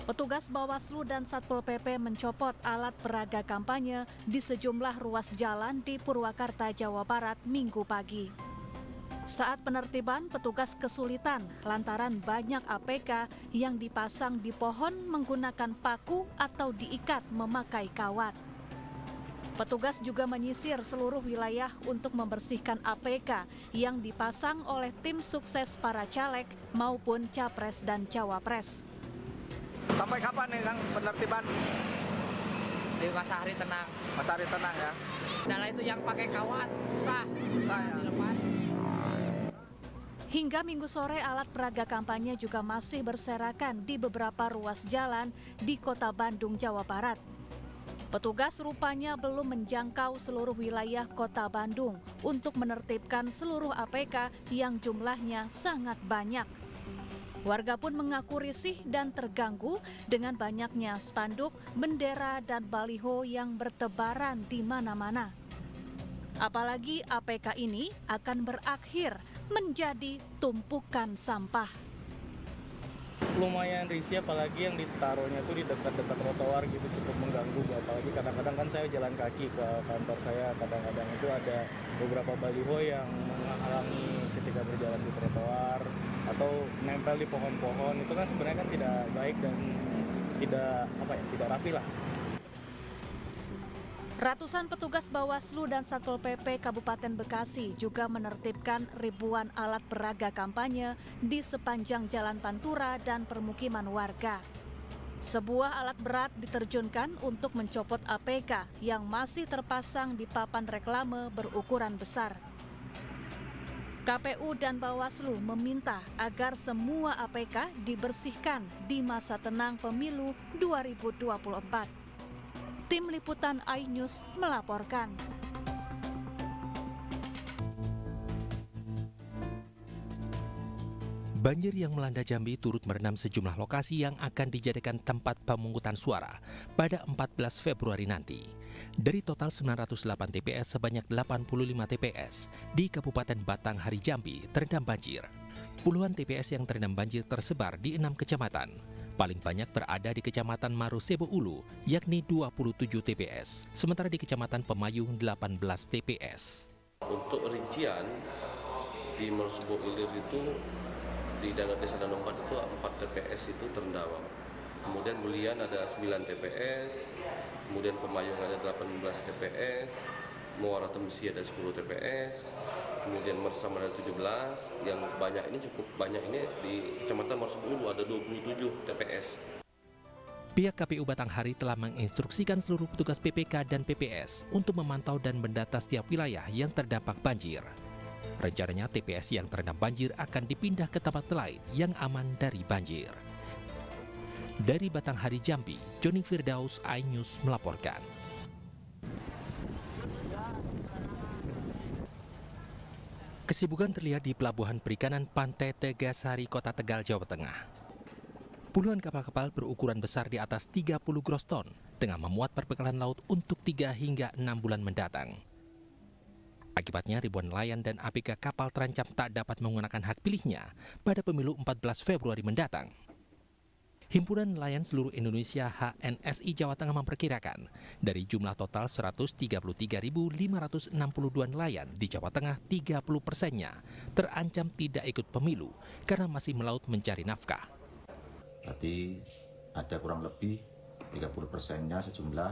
Petugas Bawaslu dan Satpol PP mencopot alat peraga kampanye di sejumlah ruas jalan di Purwakarta, Jawa Barat, Minggu pagi. Saat penertiban, petugas kesulitan lantaran banyak APK yang dipasang di pohon menggunakan paku atau diikat memakai kawat. Petugas juga menyisir seluruh wilayah untuk membersihkan APK yang dipasang oleh tim sukses para caleg maupun capres dan cawapres. Sampai kapan nih Kang penertiban? Di masa hari tenang. Masa hari tenang ya? Adalah itu yang pakai kawat, susah ya. dilepas. Hingga Minggu sore alat peraga kampanye juga masih berserakan di beberapa ruas jalan di Kota Bandung, Jawa Barat. Petugas rupanya belum menjangkau seluruh wilayah Kota Bandung untuk menertibkan seluruh APK yang jumlahnya sangat banyak. Warga pun mengaku risih dan terganggu dengan banyaknya spanduk, bendera, dan baliho yang bertebaran di mana-mana. Apalagi APK ini akan berakhir menjadi tumpukan sampah. Lumayan risih, apalagi yang ditaruhnya tuh di dekat-dekat trotoar gitu, cukup mengganggu. Apalagi kadang-kadang kan saya jalan kaki ke kantor saya, kadang-kadang itu ada beberapa baliho yang menghalangi ketika berjalan di trotoar atau nempel di pohon-pohon. Itu kan sebenarnya kan tidak baik dan tidak rapi lah. Ratusan petugas Bawaslu dan Satpol PP Kabupaten Bekasi juga menertibkan ribuan alat peraga kampanye di sepanjang Jalan Pantura dan permukiman warga. Sebuah alat berat diterjunkan untuk mencopot APK yang masih terpasang di papan reklame berukuran besar. KPU dan Bawaslu meminta agar semua APK dibersihkan di masa tenang pemilu 2024. Tim Liputan iNews melaporkan. Banjir yang melanda Jambi turut merendam sejumlah lokasi yang akan dijadikan tempat pemungutan suara pada 14 Februari nanti. Dari total 908 TPS, sebanyak 85 TPS di Kabupaten Batanghari Jambi terendam banjir. Puluhan TPS yang terendam banjir tersebar di 6 kecamatan. Paling banyak berada di Kecamatan Marosebo Ulu, yakni 27 TPS. Sementara di Kecamatan Pemayung 18 TPS. Untuk rincian di Marosebo Ilir itu di Desa Danompat itu 4 TPS itu terendam. Kemudian Bulian ada 9 TPS, kemudian Pemayung ada 18 TPS, Muara Tembesi ada 10 TPS, kemudian Mersam ada 17, yang banyak ini cukup banyak ini di Kecamatan Marosebo Ulu ada 27 TPS. Pihak KPU Batanghari telah menginstruksikan seluruh petugas PPK dan PPS untuk memantau dan mendata setiap wilayah yang terdampak banjir. Rencananya TPS yang terendam banjir akan dipindah ke tempat lain yang aman dari banjir. Dari Batanghari Jambi, Joni Firdaus, iNews melaporkan. Kesibukan terlihat di Pelabuhan Perikanan Pantai Tegasari, Kota Tegal, Jawa Tengah. Puluhan kapal-kapal berukuran besar di atas 30 gross ton tengah memuat perbekalan laut untuk 3 hingga 6 bulan mendatang. Akibatnya ribuan nelayan dan APK kapal terancam tak dapat menggunakan hak pilihnya pada pemilu 14 Februari mendatang. Himpunan Nelayan Seluruh Indonesia HNSI Jawa Tengah memperkirakan dari jumlah total 133.562 nelayan di Jawa Tengah, 30%-nya terancam tidak ikut pemilu karena masih melaut mencari nafkah. Berarti ada kurang lebih 30%-nya sejumlah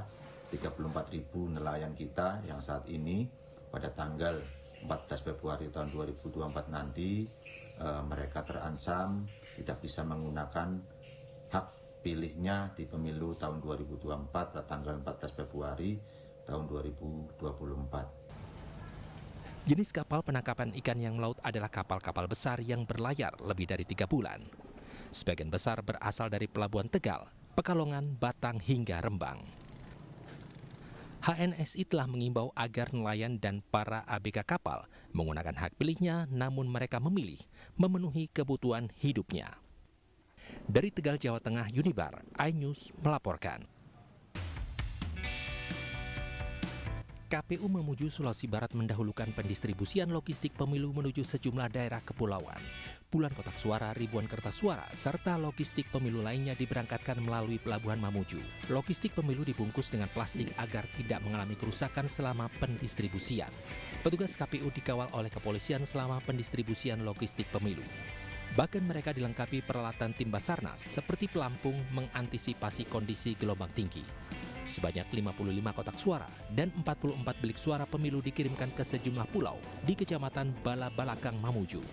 34.000 nelayan kita yang saat ini pada tanggal 14 Februari tahun 2024 nanti mereka terancam tidak bisa menggunakan hak pilihnya di pemilu tahun 2024 pada tanggal 14 Februari tahun 2024. Jenis kapal penangkapan ikan yang melaut adalah kapal-kapal besar yang berlayar lebih dari 3 bulan. Sebagian besar berasal dari Pelabuhan Tegal, Pekalongan, Batang, hingga Rembang. HNSI telah mengimbau agar nelayan dan para ABK kapal menggunakan hak pilihnya, namun mereka memilih memenuhi kebutuhan hidupnya. Dari Tegal, Jawa Tengah, Unibar, iNews melaporkan. KPU memuju Sulawesi Barat mendahulukan pendistribusian logistik pemilu menuju sejumlah daerah kepulauan. Puluhan kotak suara, ribuan kertas suara, serta logistik pemilu lainnya diberangkatkan melalui Pelabuhan Mamuju. Logistik pemilu dibungkus dengan plastik agar tidak mengalami kerusakan selama pendistribusian. Petugas KPU dikawal oleh kepolisian selama pendistribusian logistik pemilu. Bahkan mereka dilengkapi peralatan tim Basarnas seperti pelampung mengantisipasi kondisi gelombang tinggi. Sebanyak 55 kotak suara dan 44 bilik suara pemilu dikirimkan ke sejumlah pulau di Kecamatan Bala-Balakang, Mamuju.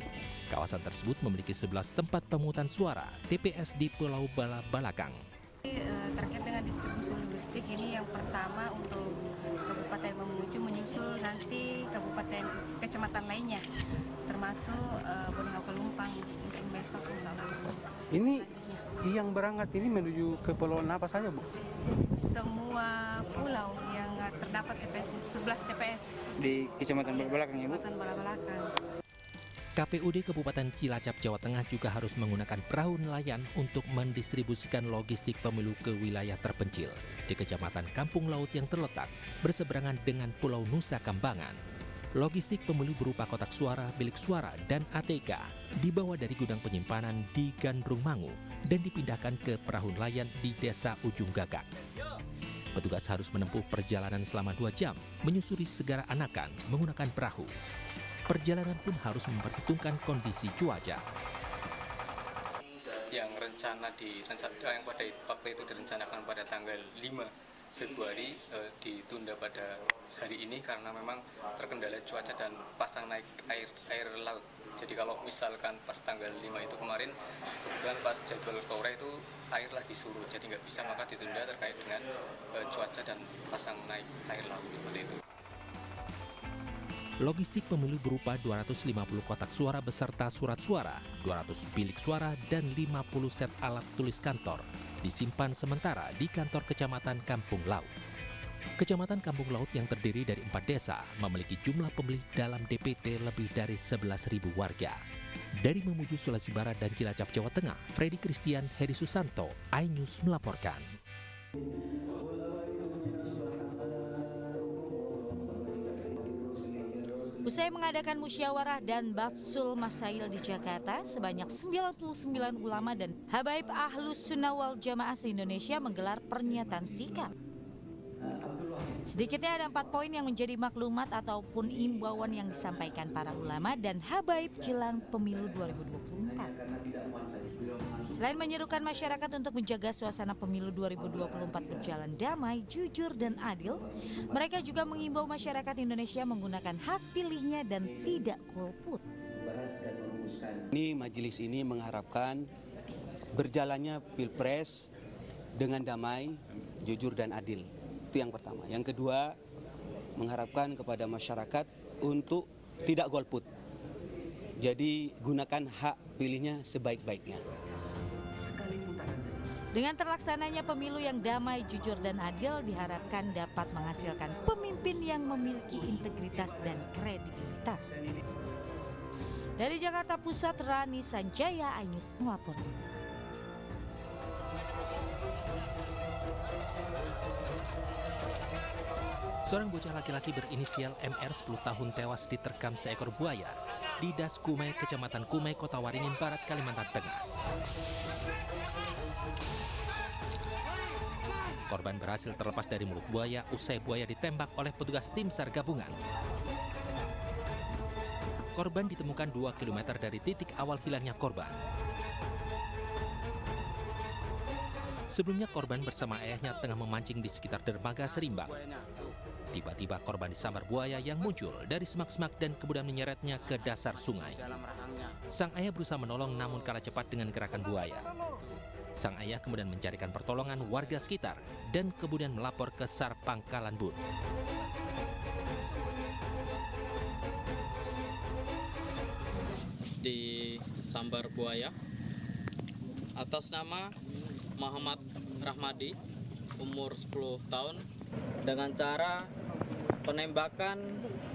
Kawasan tersebut memiliki 11 tempat pemungutan suara TPS di Pulau Bala-Balakang. Terkait dengan distribusi logistik ini, yang pertama untuk Kabupaten Mamuju menyusul nanti kecamatan lainnya, termasuk Bonua Pelumpang mungkin besok insya Allah. Ini yang berangkat ini menuju ke pulau apa saja, Bu? Semua pulau yang terdapat TPS, 11 TPS Di Kecamatan Bala-Balakang ya, Bu? Kecamatan Bala-Balakang. KPUD Kabupaten Cilacap, Jawa Tengah juga harus menggunakan perahu nelayan untuk mendistribusikan logistik pemilu ke wilayah terpencil di Kecamatan Kampung Laut yang terletak berseberangan dengan Pulau Nusa Kambangan. Logistik pemilu berupa kotak suara, bilik suara, dan ATK dibawa dari gudang penyimpanan di Gandrung Mangu dan dipindahkan ke perahu nelayan di Desa Ujung Gagak. Petugas harus menempuh perjalanan selama 2 jam menyusuri Segara Anakan menggunakan perahu. Perjalanan pun harus memperhitungkan kondisi cuaca. Yang yang pada waktu itu direncanakan pada tanggal 5 Februari ditunda pada hari ini karena memang terkendala cuaca dan pasang naik air laut. Jadi kalau misalkan pas tanggal 5 itu kemarin, kebetulan pas jadwal sore itu air lagi surut, jadi nggak bisa, maka ditunda terkait dengan cuaca dan pasang naik air laut seperti itu. Logistik pemilu berupa 250 kotak suara beserta surat suara, 200 bilik suara, dan 50 set alat tulis kantor disimpan sementara di kantor Kecamatan Kampung Laut. Kecamatan Kampung Laut yang terdiri dari 4 desa memiliki jumlah pemilih dalam DPT lebih dari 11.000 warga. Dari Mamuju, Sulawesi Barat dan Cilacap, Jawa Tengah, Freddy Christian, Heri Susanto, iNews melaporkan. Usai mengadakan musyawarah dan Batsul Masail di Jakarta, sebanyak 99 ulama dan habaib Ahlus Sunnah wal Jamaah se-Indonesia menggelar pernyataan sikap. Sedikitnya ada 4 poin yang menjadi maklumat ataupun imbauan yang disampaikan para ulama dan habaib jelang pemilu 2024. Selain menyerukan masyarakat untuk menjaga suasana pemilu 2024 berjalan damai, jujur, dan adil, mereka juga mengimbau masyarakat Indonesia menggunakan hak pilihnya dan tidak golput. Majelis ini mengharapkan berjalannya Pilpres dengan damai, jujur, dan adil. Itu yang pertama. Yang kedua, mengharapkan kepada masyarakat untuk tidak golput. Jadi gunakan hak pilihnya sebaik-baiknya. Dengan terlaksananya pemilu yang damai, jujur, dan adil diharapkan dapat menghasilkan pemimpin yang memiliki integritas dan kredibilitas. Dari Jakarta Pusat, Rani Sanjaya, iNews melapor. Seorang bocah laki-laki berinisial MR 10 tahun tewas diterkam seekor buaya di Das Kumai, Kecamatan Kumai, Kota Waringin Barat, Kalimantan Tengah. Korban berhasil terlepas dari mulut buaya usai buaya ditembak oleh petugas tim SAR gabungan. Korban ditemukan 2 km dari titik awal hilangnya korban. Sebelumnya korban bersama ayahnya tengah memancing di sekitar dermaga Serimbang. Tiba-tiba korban disambar buaya yang muncul dari semak-semak dan kemudian menyeretnya ke dasar sungai. Sang ayah berusaha menolong namun kalah cepat dengan gerakan buaya. Sang ayah kemudian mencarikan pertolongan warga sekitar dan kemudian melapor ke SAR Pangkalan Bun. Disambar buaya atas nama Muhammad Rahmadi, umur 10 tahun, dengan cara penembakan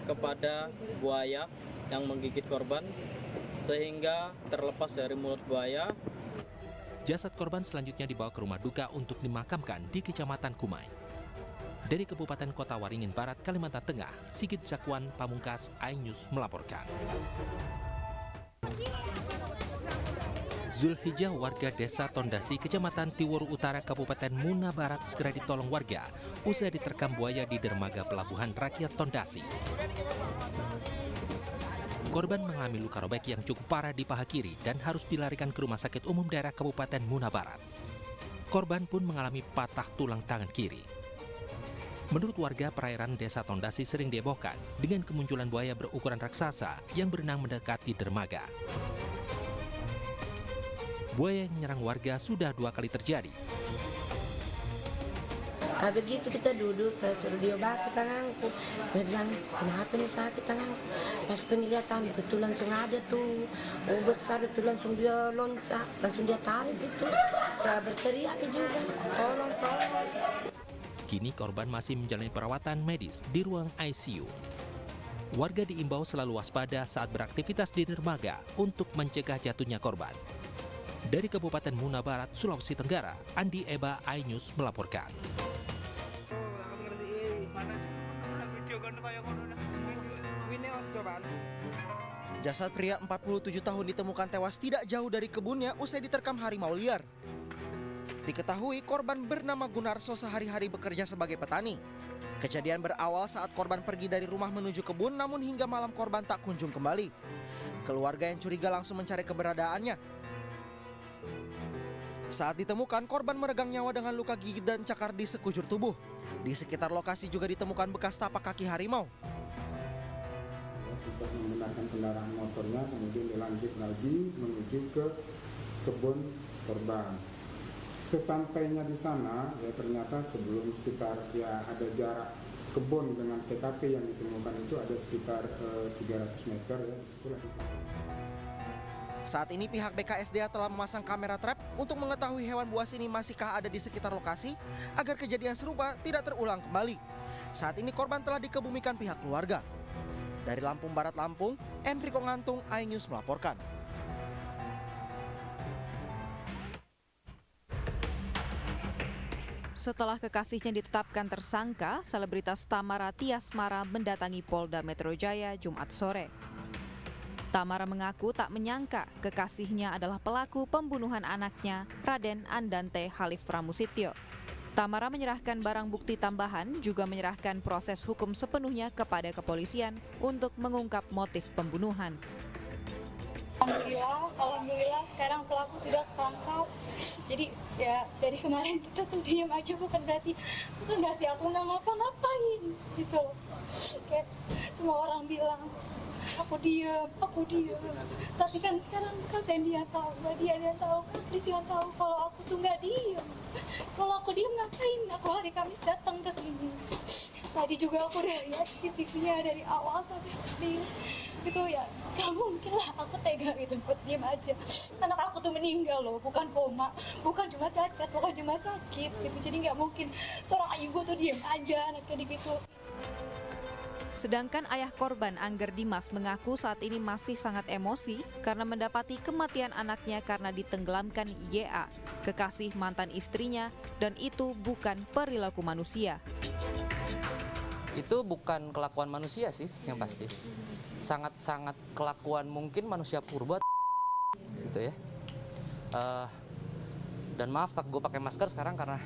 kepada buaya yang menggigit korban sehingga terlepas dari mulut buaya. Jasad korban selanjutnya dibawa ke rumah duka untuk dimakamkan di Kecamatan Kumai. Dari Kabupaten Kota Waringin Barat, Kalimantan Tengah, Sigit Zakwan Pamungkas, iNews melaporkan. Zulhijjah, warga desa Tondasi, Kecamatan Tiwuru Utara, Kabupaten Muna Barat segera ditolong warga usai diterkam buaya di dermaga pelabuhan rakyat Tondasi. Korban mengalami luka robek yang cukup parah di paha kiri dan harus dilarikan ke Rumah Sakit Umum Daerah Kabupaten Muna Barat. Korban pun mengalami patah tulang tangan kiri. Menurut warga, perairan desa Tondasi sering dihebohkan dengan kemunculan buaya berukuran raksasa yang berenang mendekati dermaga. Buaya yang menyerang warga sudah 2 kali terjadi. Begitu kita duduk, saya suruh diobati tanganku. Dia bilang, kenapa nih sakit tanganku? Pas penglihatan, betul langsung ada tuh. Oh besar, betul langsung dia loncat, langsung dia tarik itu. Saya berteriak juga, tolong. Kini korban masih menjalani perawatan medis di ruang ICU. Warga diimbau selalu waspada saat beraktivitas di dermaga untuk mencegah jatuhnya korban. Dari Kabupaten Muna Barat, Sulawesi Tenggara, Andi Eba, iNews melaporkan. Jasad pria 47 tahun ditemukan tewas tidak jauh dari kebunnya usai diterkam harimau liar. Diketahui korban bernama Gunarso sehari-hari bekerja sebagai petani. Kejadian berawal saat korban pergi dari rumah menuju kebun, namun hingga malam korban tak kunjung kembali. Keluarga yang curiga langsung mencari keberadaannya. Saat ditemukan, korban meregang nyawa dengan luka gigit dan cakar di sekujur tubuh. Di sekitar lokasi juga ditemukan bekas tapak kaki harimau. Untuk menggunakan kendaraan motornya, kemudian dilanjut lagi menuju ke kebun korban. Sesampainya di sana, ya ternyata sebelum sekitar ada jarak kebun dengan TKP yang ditemukan itu ada sekitar 300 meter ya. Saat ini pihak BKSDA telah memasang kamera trap untuk mengetahui hewan buas ini masihkah ada di sekitar lokasi agar kejadian serupa tidak terulang kembali. Saat ini korban telah dikebumikan pihak keluarga. Dari Lampung Barat, Lampung, Enrico Ngantung, iNews melaporkan. Setelah kekasihnya ditetapkan tersangka, selebritas Tamara Tiasmara mendatangi Polda Metro Jaya Jumat sore. Tamara mengaku tak menyangka kekasihnya adalah pelaku pembunuhan anaknya, Raden Andante Halif Pramusityo. Tamara menyerahkan barang bukti tambahan, juga menyerahkan proses hukum sepenuhnya kepada kepolisian untuk mengungkap motif pembunuhan. Alhamdulillah sekarang pelaku sudah ketangkap. Jadi ya dari kemarin kita tuh diam aja, bukan berarti aku nggak ngapa-ngapain gitu. Kayak semua orang bilang aku diam. Tapi kan sekarang kan dia tahu, dia tahu, kan Krisya tahu kalau aku tuh nggak diam. Kalau aku diam ngapain? Aku hari Kamis datang ke sini. Tadi juga aku udah lihat CCTV-nya dari awal sampai habis. Gitu ya, gak mungkin lah aku tega gitu buat diam aja. Anak aku tuh meninggal loh, bukan koma, bukan cuma cacat, bukan cuma sakit gitu. Jadi nggak mungkin seorang ibu tuh diam aja anaknya gitu. Sedangkan ayah korban, Angger Dimas, mengaku saat ini masih sangat emosi karena mendapati kematian anaknya karena ditenggelamkan YA, kekasih mantan istrinya, dan itu bukan perilaku manusia. Itu bukan kelakuan manusia sih yang pasti. Sangat-sangat kelakuan mungkin manusia purba gitu ya. Dan maaf gue pakai masker sekarang karena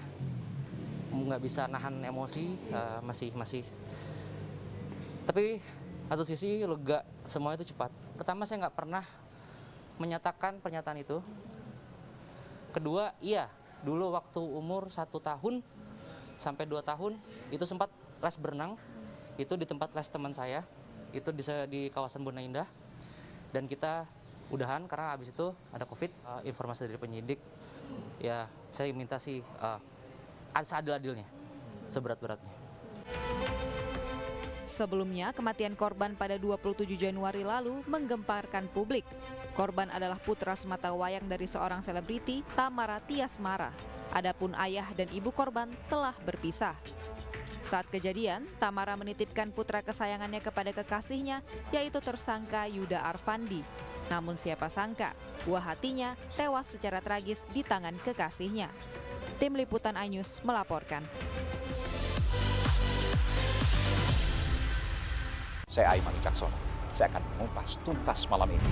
nggak bisa nahan emosi, masih. Tapi satu sisi lega, semua itu cepat. Pertama, saya nggak pernah menyatakan pernyataan itu. Kedua, iya, dulu waktu umur 1 tahun sampai 2 tahun itu sempat les berenang, itu di tempat les teman saya, itu di kawasan Bona Indah. Dan kita udahan karena habis itu ada COVID. Informasi dari penyidik, ya saya minta sih seadil-adilnya, seberat-beratnya. Sebelumnya, kematian korban pada 27 Januari lalu menggemparkan publik. Korban adalah putra semata wayang dari seorang selebriti, Tamara Tiasmara. Adapun ayah dan ibu korban telah berpisah. Saat kejadian, Tamara menitipkan putra kesayangannya kepada kekasihnya, yaitu tersangka Yuda Arfandi. Namun siapa sangka, buah hatinya tewas secara tragis di tangan kekasihnya. Tim Liputan iNews melaporkan. Saya Aiman Wicaksono. Saya akan mengupas tuntas malam ini.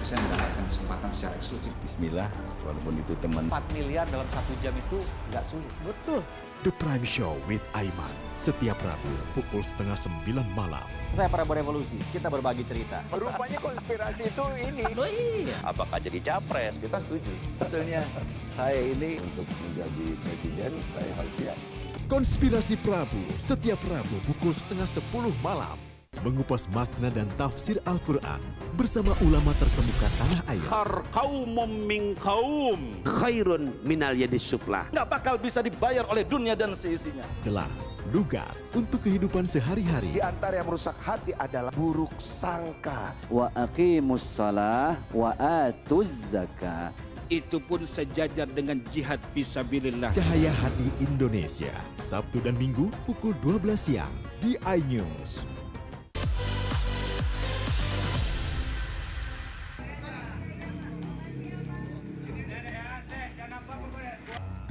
bisa mendapatkan kesempatan secara eksklusif. Bismillah, walaupun itu teman. 4 miliar dalam 1 jam itu nggak sulit. Betul. The Prime Show with Aiman, setiap Rabu pukul 8:30 malam. Saya Prabowo Revolusi, kita berbagi cerita. Rupanya konspirasi itu ini. Oh iya. Apakah jadi capres? Kita setuju. Sebetulnya saya ini untuk menjadi presiden, saya harus siap. Konspirasi Prabu, setiap Rabu pukul 9:30 malam. Mengupas makna dan tafsir Al-Quran bersama ulama terkemuka tanah air. Kaumum min kaum khairun minal yadis suflah. Nggak bakal bisa dibayar oleh dunia dan seisinya. Jelas, lugas untuk kehidupan sehari-hari. Di antara yang merusak hati adalah buruk sangka. Wa aqimus shalah wa atuz zakah. Itu pun sejajar dengan jihad fisabilillah. Cahaya Hati Indonesia, Sabtu dan Minggu pukul 12 siang di iNews.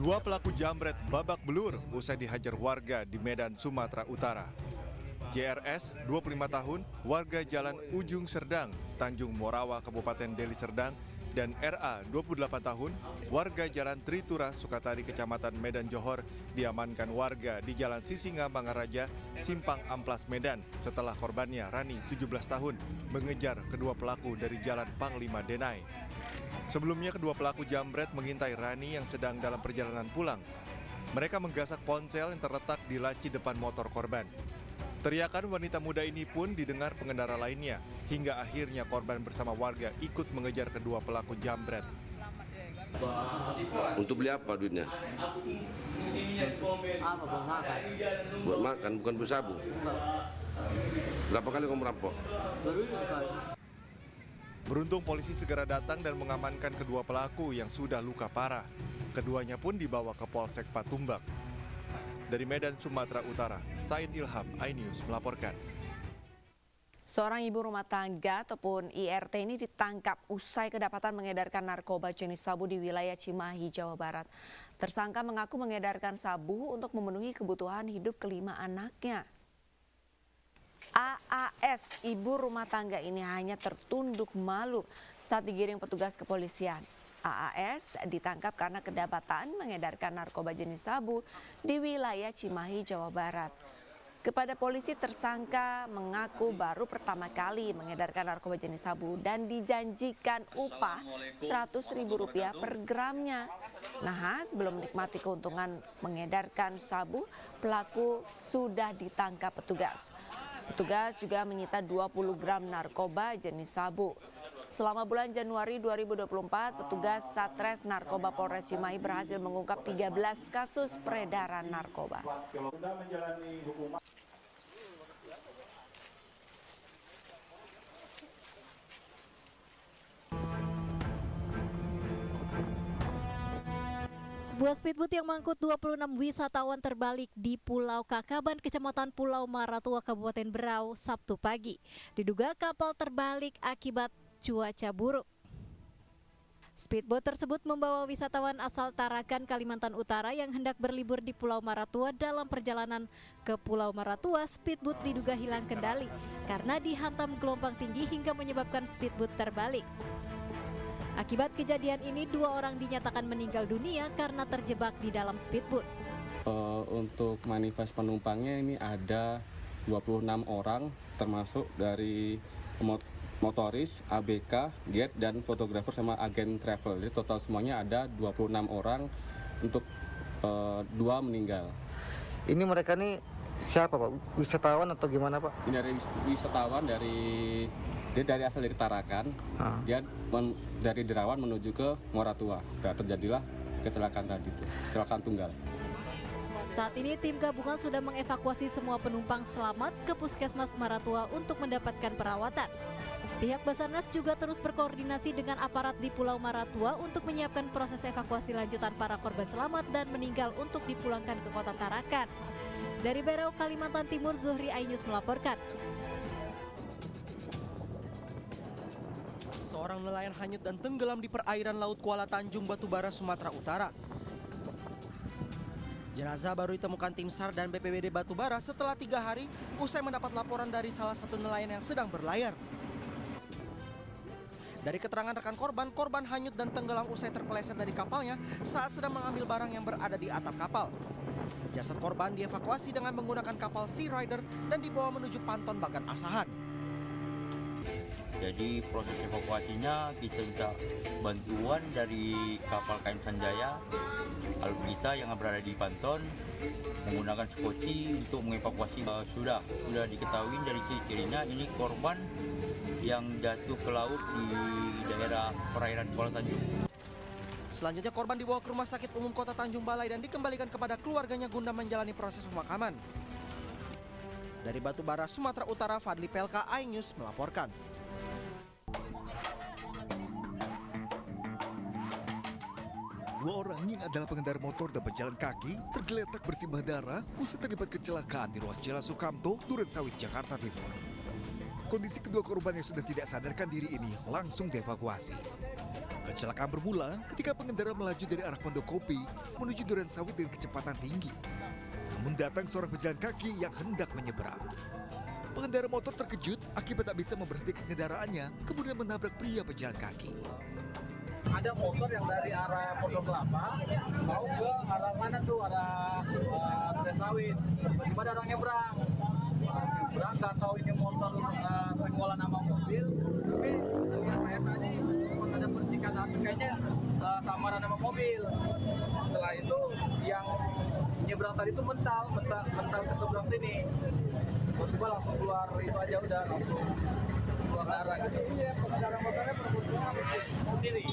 Dua pelaku jambret babak belur usai dihajar warga di Medan, Sumatera Utara. JRS, 25 tahun, warga Jalan Ujung Serdang, Tanjung Morawa, Kabupaten Deli Serdang, dan RA, 28 tahun, warga Jalan Tritura, Sukatari, Kecamatan Medan Johor, diamankan warga di Jalan Sisinga, Mangaraja, Simpang Amplas, Medan, setelah korbannya, Rani, 17 tahun, mengejar kedua pelaku dari Jalan Panglima Denai. Sebelumnya kedua pelaku jambret mengintai Rani yang sedang dalam perjalanan pulang. Mereka menggasak ponsel yang terletak di laci depan motor korban. Teriakan wanita muda ini pun didengar pengendara lainnya, hingga akhirnya korban bersama warga ikut mengejar kedua pelaku jambret. Untuk beli apa duitnya? Buat makan. Buat makan, bukan beli sabu. Berapa kali kamu merampok? Beruntung polisi segera datang dan mengamankan kedua pelaku yang sudah luka parah. Keduanya pun dibawa ke Polsek Patumbak. Dari Medan, Sumatera Utara, Said Ilham, iNews melaporkan. Seorang ibu rumah tangga ataupun IRT ini ditangkap usai kedapatan mengedarkan narkoba jenis sabu di wilayah Cimahi, Jawa Barat. Tersangka mengaku mengedarkan sabu untuk memenuhi kebutuhan hidup kelima anaknya. AAS, ibu rumah tangga ini hanya tertunduk malu saat digiring petugas kepolisian. AAS ditangkap karena kedapatan mengedarkan narkoba jenis sabu di wilayah Cimahi, Jawa Barat. Kepada polisi, tersangka mengaku baru pertama kali mengedarkan narkoba jenis sabu dan dijanjikan upah Rp100.000 per gramnya. Nah, sebelum menikmati keuntungan mengedarkan sabu, pelaku sudah ditangkap petugas. Petugas juga menyita 20 gram narkoba jenis sabu. Selama bulan Januari 2024, petugas Satres Narkoba Polres Cimahi berhasil mengungkap 13 kasus peredaran narkoba. Sebuah speedboat yang mengangkut 26 wisatawan terbalik di Pulau Kakaban, Kecamatan Pulau Maratua, Kabupaten Berau, Sabtu pagi. Diduga kapal terbalik akibat cuaca buruk. Speedboat tersebut membawa wisatawan asal Tarakan, Kalimantan Utara yang hendak berlibur di Pulau Maratua. Dalam perjalanan ke Pulau Maratua, speedboat diduga hilang kendali karena dihantam gelombang tinggi hingga menyebabkan speedboat terbalik. Akibat kejadian ini, 2 orang dinyatakan meninggal dunia karena terjebak di dalam speedboat. Untuk manifest penumpangnya ini ada 26 orang, termasuk dari motoris, ABK, guide, dan fotografer sama agen travel. Jadi total semuanya ada 26 orang, untuk 2 meninggal. Ini mereka nih siapa Pak? Wisatawan atau gimana Pak? Ini dari wisatawan dia dari asal dari Tarakan, dia dari Derawan menuju ke Moratua. Nah, terjadilah kecelakaan tadi, kecelakaan tunggal. Saat ini tim gabungan sudah mengevakuasi semua penumpang selamat ke Puskesmas Maratua untuk mendapatkan perawatan. Pihak Basarnas juga terus berkoordinasi dengan aparat di Pulau Maratua untuk menyiapkan proses evakuasi lanjutan para korban selamat dan meninggal untuk dipulangkan ke Kota Tarakan. Dari Berau, Kalimantan Timur, Zuhri, iNews melaporkan. Seorang nelayan hanyut dan tenggelam di perairan Laut Kuala Tanjung, Batubara, Sumatera Utara. Jenazah baru ditemukan tim SAR dan BPBD Batubara setelah 3 hari usai mendapat laporan dari salah satu nelayan yang sedang berlayar. Dari keterangan rekan korban, korban hanyut dan tenggelam usai terpeleset dari kapalnya saat sedang mengambil barang yang berada di atap kapal. Jasad korban dievakuasi dengan menggunakan kapal Sea Rider dan dibawa menuju Panton Bagan Asahan. Jadi proses evakuasinya kita minta bantuan dari kapal KM Sanjaya, alur kita yang berada di Panton menggunakan skoci untuk mengevakuasi. Sudah diketahui dari ciri-cirinya ini korban yang jatuh ke laut di daerah perairan Kuala Tanjung. Selanjutnya korban dibawa ke Rumah Sakit Umum Kota Tanjung Balai dan dikembalikan kepada keluarganya guna menjalani proses pemakaman. Dari Batubara, Sumatera Utara, Fadli Pelka, iNews melaporkan. Dua orang yang adalah pengendara motor dan pejalan kaki tergeletak bersimbah darah usai terlibat kecelakaan di ruas Jalan Sukamto, Durensawit, Jakarta Timur. Kondisi kedua korban yang sudah tidak sadarkan diri ini langsung dievakuasi. Kecelakaan bermula ketika pengendara melaju dari arah Pondokopi menuju Durensawit dengan kecepatan tinggi. Namun datang seorang pejalan kaki yang hendak menyeberang. Pengendara motor terkejut akibat tak bisa memberhentikan kendaraannya, kemudian menabrak pria pejalan kaki. Ada motor yang dari arah Pondok Kelapa mau ke arah mana tuh, arah Durensawit. Tiba-tiba ada orang nyebrang. Nggak tahu ini motor senggolan sama mobil, tapi lihat saya tadi ada percikan api kayaknya samaran sama mobil. Setelah itu yang nyebrang tadi itu mental ke seberang sini. Tiba-tiba langsung keluar itu aja, udah langsung keluar darah gitu. Pengendara motornya sendiri.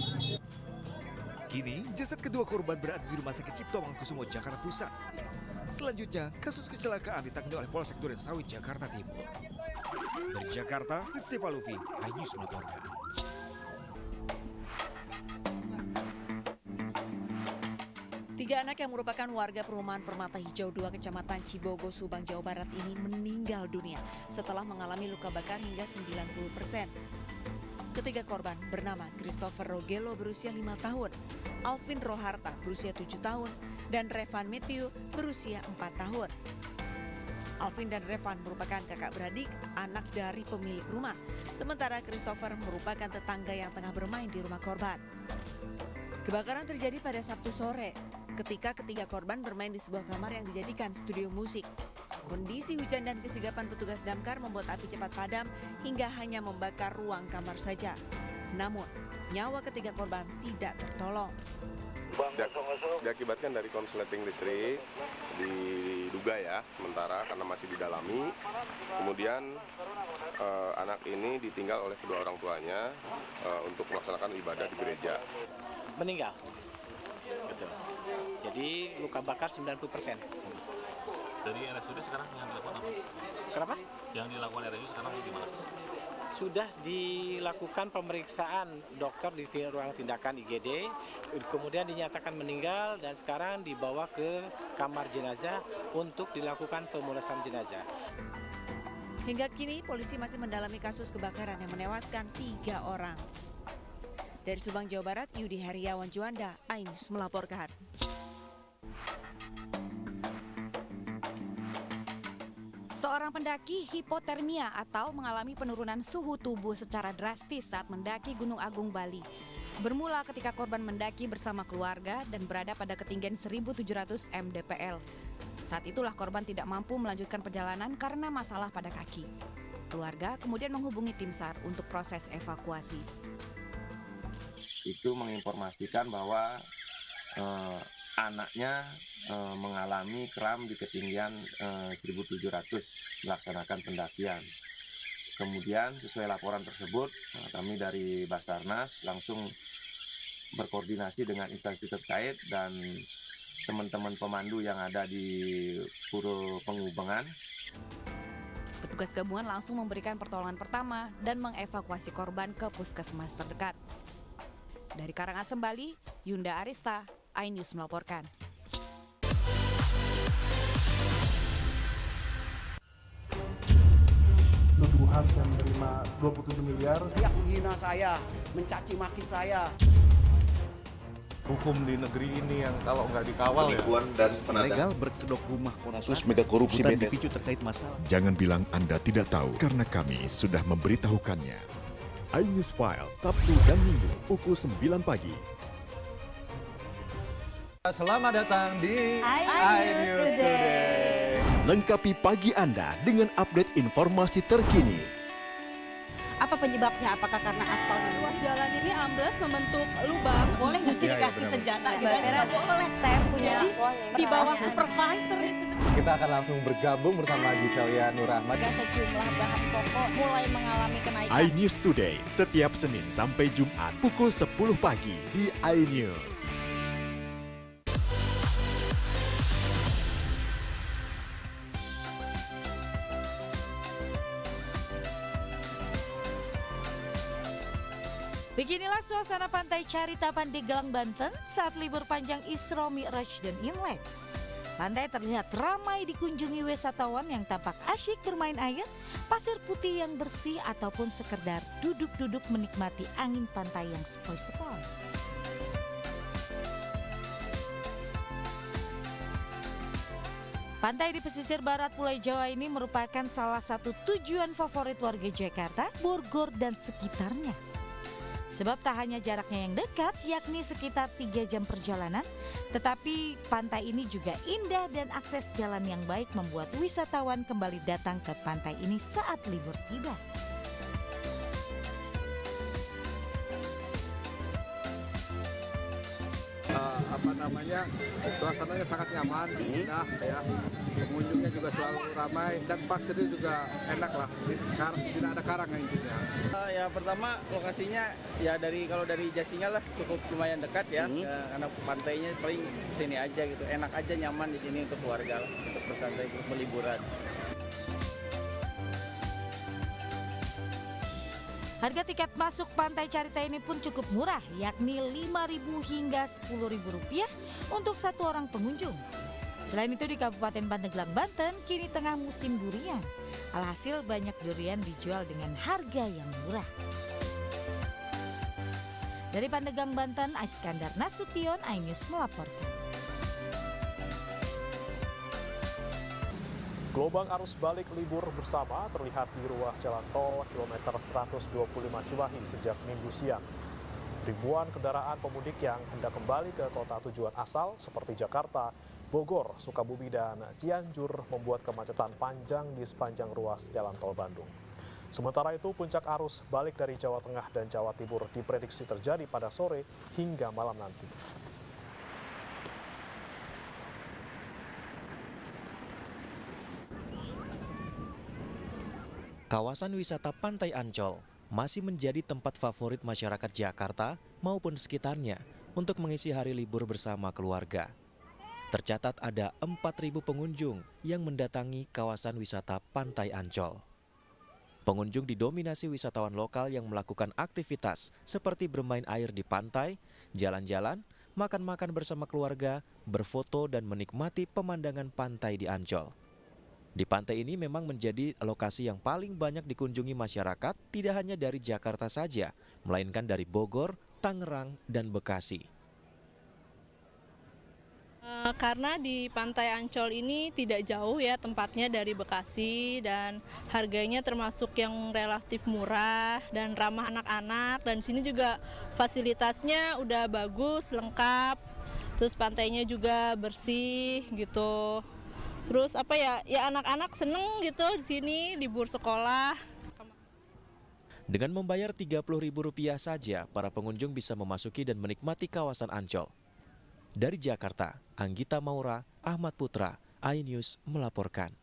Kini jasad kedua korban berada di Rumah Sakit Cipto Mangunkusumo, Jakarta Pusat. Selanjutnya, kasus kecelakaan ditangani oleh Polsek Durensawit, Jakarta Timur. Dari Jakarta, Rizky Falufi, iNews melaporkan. Tiga anak yang merupakan warga perumahan Permata Hijau 2 Kecamatan Cibogo, Subang, Jawa Barat ini meninggal dunia setelah mengalami luka bakar hingga 90%. Ketiga korban bernama Christopher Rogelo berusia 5 tahun, Alvin Roharta berusia 7 tahun, dan Revan Matthew berusia 4 tahun. Alvin dan Revan merupakan kakak beradik anak dari pemilik rumah, sementara Christopher merupakan tetangga yang tengah bermain di rumah korban. Kebakaran terjadi pada Sabtu sore ketika ketiga korban bermain di sebuah kamar yang dijadikan studio musik. Kondisi hujan dan kesigapan petugas damkar membuat api cepat padam hingga hanya membakar ruang kamar saja. Namun, nyawa ketiga korban tidak tertolong. Diakibatkan dari konsleting listrik, diduga ya, sementara karena masih didalami. Kemudian anak ini ditinggal oleh kedua orang tuanya untuk melaksanakan ibadah di gereja. Meninggal. Betul. Jadi luka bakar 90%. Dari RSUD sekarang yang dilakukan apa? Kenapa? Yang dilakukan RSUD sekarang gimana? Sudah dilakukan pemeriksaan dokter di ruang tindakan IGD, kemudian dinyatakan meninggal dan sekarang dibawa ke kamar jenazah untuk dilakukan pemulasaran jenazah. Hingga kini polisi masih mendalami kasus kebakaran yang menewaskan 3 orang. Dari Subang, Jawa Barat, Yudi Heriawan Juanda, iNews melaporkan. Seorang pendaki hipotermia atau mengalami penurunan suhu tubuh secara drastis saat mendaki Gunung Agung, Bali. Bermula ketika korban mendaki bersama keluarga dan berada pada ketinggian 1.700 mdpl. Saat itulah korban tidak mampu melanjutkan perjalanan karena masalah pada kaki. Keluarga kemudian menghubungi tim SAR untuk proses evakuasi. Itu menginformasikan bahwa anaknya mengalami kram di ketinggian 1.700 melaksanakan pendakian. Kemudian sesuai laporan tersebut, kami dari Basarnas langsung berkoordinasi dengan instansi terkait dan teman-teman pemandu yang ada di Puro Penghubungan. Petugas gabungan langsung memberikan pertolongan pertama dan mengevakuasi korban ke puskesmas terdekat. Dari Karangasem, Bali, Yunda Arista, iNews melaporkan. Nuduhan saya menerima 27 miliar. Yang menghina saya, mencaci maki saya. Hukum di negeri ini yang kalau nggak dikawal dan ilegal berkedok rumah kasus mega korupsi dan dipicu terkait masalah. Jangan bilang Anda tidak tahu karena kami sudah memberitahukannya. iNews File Sabtu dan Minggu pukul 9 pagi. Selamat datang di iNews Today. Lengkapi pagi Anda dengan update informasi terkini. Apa penyebabnya? Apakah karena aspalnya luas jalan ini ambles membentuk lubang? Boleh nggak sih dikasih senjata? Boleh. Saya punya di bawah supervisor. Kita akan langsung bergabung bersama Giselia Nurahmat. Sejumlah bahan pokok mulai mengalami kenaikan. iNews Today setiap Senin sampai Jumat pukul 10 pagi di iNews. Beginilah suasana Pantai Carita Pandeglang, Banten saat libur panjang Isra Mi'raj dan Imlek. Pantai terlihat ramai dikunjungi wisatawan yang tampak asyik bermain air, pasir putih yang bersih ataupun sekedar duduk-duduk menikmati angin pantai yang sepoi-sepoi. Pantai di pesisir barat Pulau Jawa ini merupakan salah satu tujuan favorit warga Jakarta, Bogor, dan sekitarnya. Sebab tak hanya jaraknya yang dekat, yakni sekitar 3 jam perjalanan, tetapi pantai ini juga indah dan akses jalan yang baik membuat wisatawan kembali datang ke pantai ini saat libur tiba. Suasananya sangat nyaman, indah ya. Pengunjungnya juga selalu ramai dan pasirnya juga enak lah. Tidak ada karang intinya. Ya pertama lokasinya ya kalau dari Jasinga lah cukup lumayan dekat ya. Karena pantainya paling sini aja gitu. Enak aja, nyaman di sini untuk keluarga lah, untuk bersantai, untuk berliburan. Harga tiket masuk Pantai Carita ini pun cukup murah, yakni Rp5.000 hingga Rp10.000 untuk satu orang pengunjung. Selain itu di Kabupaten Pandeglang, Banten kini tengah musim durian. Alhasil banyak durian dijual dengan harga yang murah. Dari Pandeglang, Banten, Iskandar Nasution, iNews melaporkan. Gelombang arus balik libur bersama terlihat di ruas jalan tol kilometer 125 Cimahi sejak Minggu siang. Ribuan kendaraan pemudik yang hendak kembali ke kota tujuan asal seperti Jakarta, Bogor, Sukabumi, dan Cianjur membuat kemacetan panjang di sepanjang ruas jalan tol Bandung. Sementara itu, puncak arus balik dari Jawa Tengah dan Jawa Timur diprediksi terjadi pada sore hingga malam nanti. Kawasan wisata Pantai Ancol masih menjadi tempat favorit masyarakat Jakarta maupun sekitarnya untuk mengisi hari libur bersama keluarga. Tercatat ada 4.000 pengunjung yang mendatangi kawasan wisata Pantai Ancol. Pengunjung didominasi wisatawan lokal yang melakukan aktivitas seperti bermain air di pantai, jalan-jalan, makan-makan bersama keluarga, berfoto dan menikmati pemandangan pantai di Ancol. Di pantai ini memang menjadi lokasi yang paling banyak dikunjungi masyarakat, tidak hanya dari Jakarta saja, melainkan dari Bogor, Tangerang, dan Bekasi. Karena di Pantai Ancol ini tidak jauh ya tempatnya dari Bekasi dan harganya termasuk yang relatif murah dan ramah anak-anak, dan sini juga fasilitasnya udah bagus, lengkap, terus pantainya juga bersih gitu. Terus ya anak-anak seneng gitu di sini libur sekolah. Dengan membayar Rp30.000 saja, para pengunjung bisa memasuki dan menikmati kawasan Ancol. Dari Jakarta, Anggita Maura, Ahmad Putra, iNews melaporkan.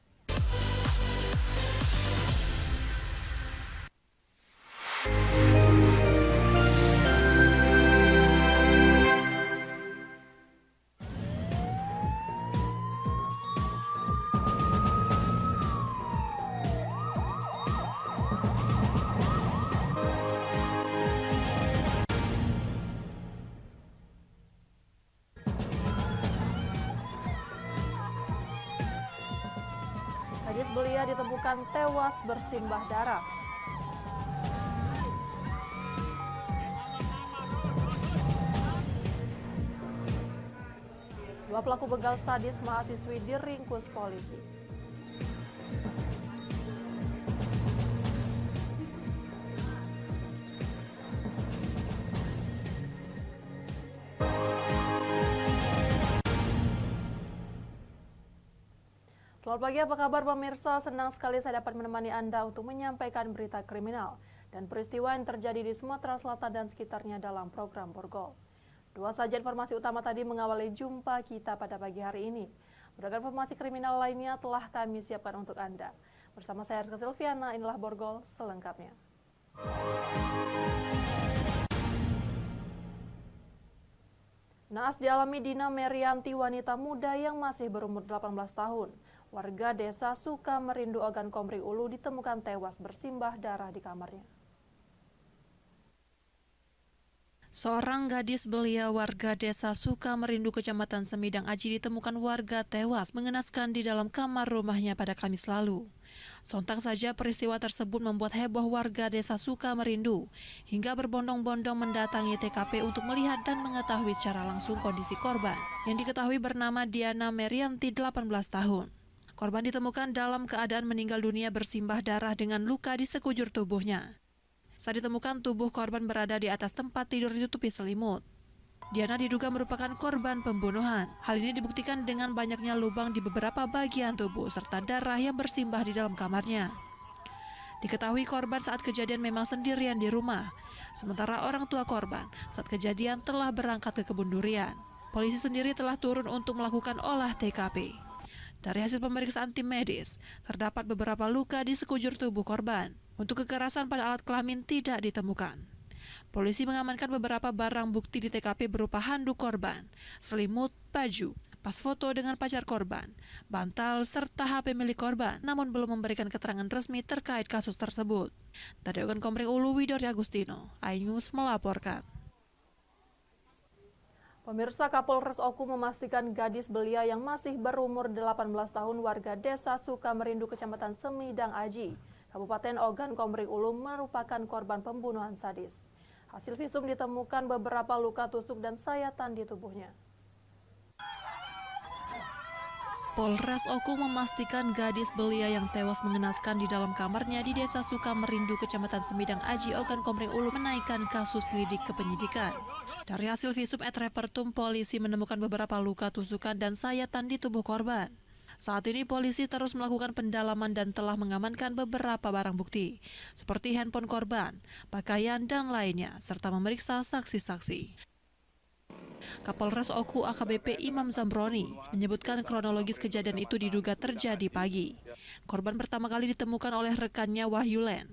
Gadis belia ditemukan tewas bersimbah darah. Dua pelaku begal sadis mahasiswi diringkus polisi. Selamat pagi, apa kabar pemirsa? Senang sekali saya dapat menemani Anda untuk menyampaikan berita kriminal dan peristiwa yang terjadi di Sumatera Selatan dan sekitarnya dalam program Borgol. Dua saja informasi utama tadi mengawali jumpa kita pada pagi hari ini. Beragam informasi kriminal lainnya telah kami siapkan untuk Anda. Bersama saya Rizka Silviana, inilah Borgol selengkapnya. Naas dialami Dina Merianti, wanita muda yang masih berumur 18 tahun. Warga desa Sukamerindu, Ogan Komering Ulu ditemukan tewas bersimbah darah di kamarnya. Seorang gadis belia warga desa Sukamerindu, Kecamatan Semidang Aji ditemukan warga tewas mengenaskan di dalam kamar rumahnya pada Kamis lalu. Sontak saja peristiwa tersebut membuat heboh warga desa Sukamerindu hingga berbondong-bondong mendatangi TKP untuk melihat dan mengetahui secara langsung kondisi korban yang diketahui bernama Diana Merianti, 18 tahun. Korban ditemukan dalam keadaan meninggal dunia bersimbah darah dengan luka di sekujur tubuhnya. Saat ditemukan, tubuh korban berada di atas tempat tidur ditutupi selimut. Diana diduga merupakan korban pembunuhan. Hal ini dibuktikan dengan banyaknya lubang di beberapa bagian tubuh serta darah yang bersimbah di dalam kamarnya. Diketahui korban saat kejadian memang sendirian di rumah, sementara orang tua korban saat kejadian telah berangkat ke kebun durian. Polisi sendiri telah turun untuk melakukan olah TKP. Dari hasil pemeriksaan tim medis, terdapat beberapa luka di sekujur tubuh korban. Untuk kekerasan pada alat kelamin tidak ditemukan. Polisi mengamankan beberapa barang bukti di TKP berupa handuk korban, selimut, baju, pas foto dengan pacar korban, bantal, serta HP milik korban, namun belum memberikan keterangan resmi terkait kasus tersebut. Dari Ogan Komering Ulu, Widori Agustino, iNews melaporkan. Pemirsa, Kapolres Oku memastikan gadis belia yang masih berumur 18 tahun warga desa Sukamerindu, Kecamatan Semidang Aji, Kabupaten Ogan Komering Ulu merupakan korban pembunuhan sadis. Hasil visum ditemukan beberapa luka tusuk dan sayatan di tubuhnya. Polres Oku memastikan gadis belia yang tewas mengenaskan di dalam kamarnya di desa Sukamerindu, Kecamatan Semidang Aji, Ogan Komering Ulu menaikkan kasus lidik ke penyidikan. Dari hasil visum et repertum, polisi menemukan beberapa luka tusukan dan sayatan di tubuh korban. Saat ini polisi terus melakukan pendalaman dan telah mengamankan beberapa barang bukti, seperti handphone korban, pakaian, dan lainnya, serta memeriksa saksi-saksi. Kapolres Oku AKBP Imam Zambroni menyebutkan kronologis kejadian itu diduga terjadi pagi. Korban pertama kali ditemukan oleh rekannya Wahyulen.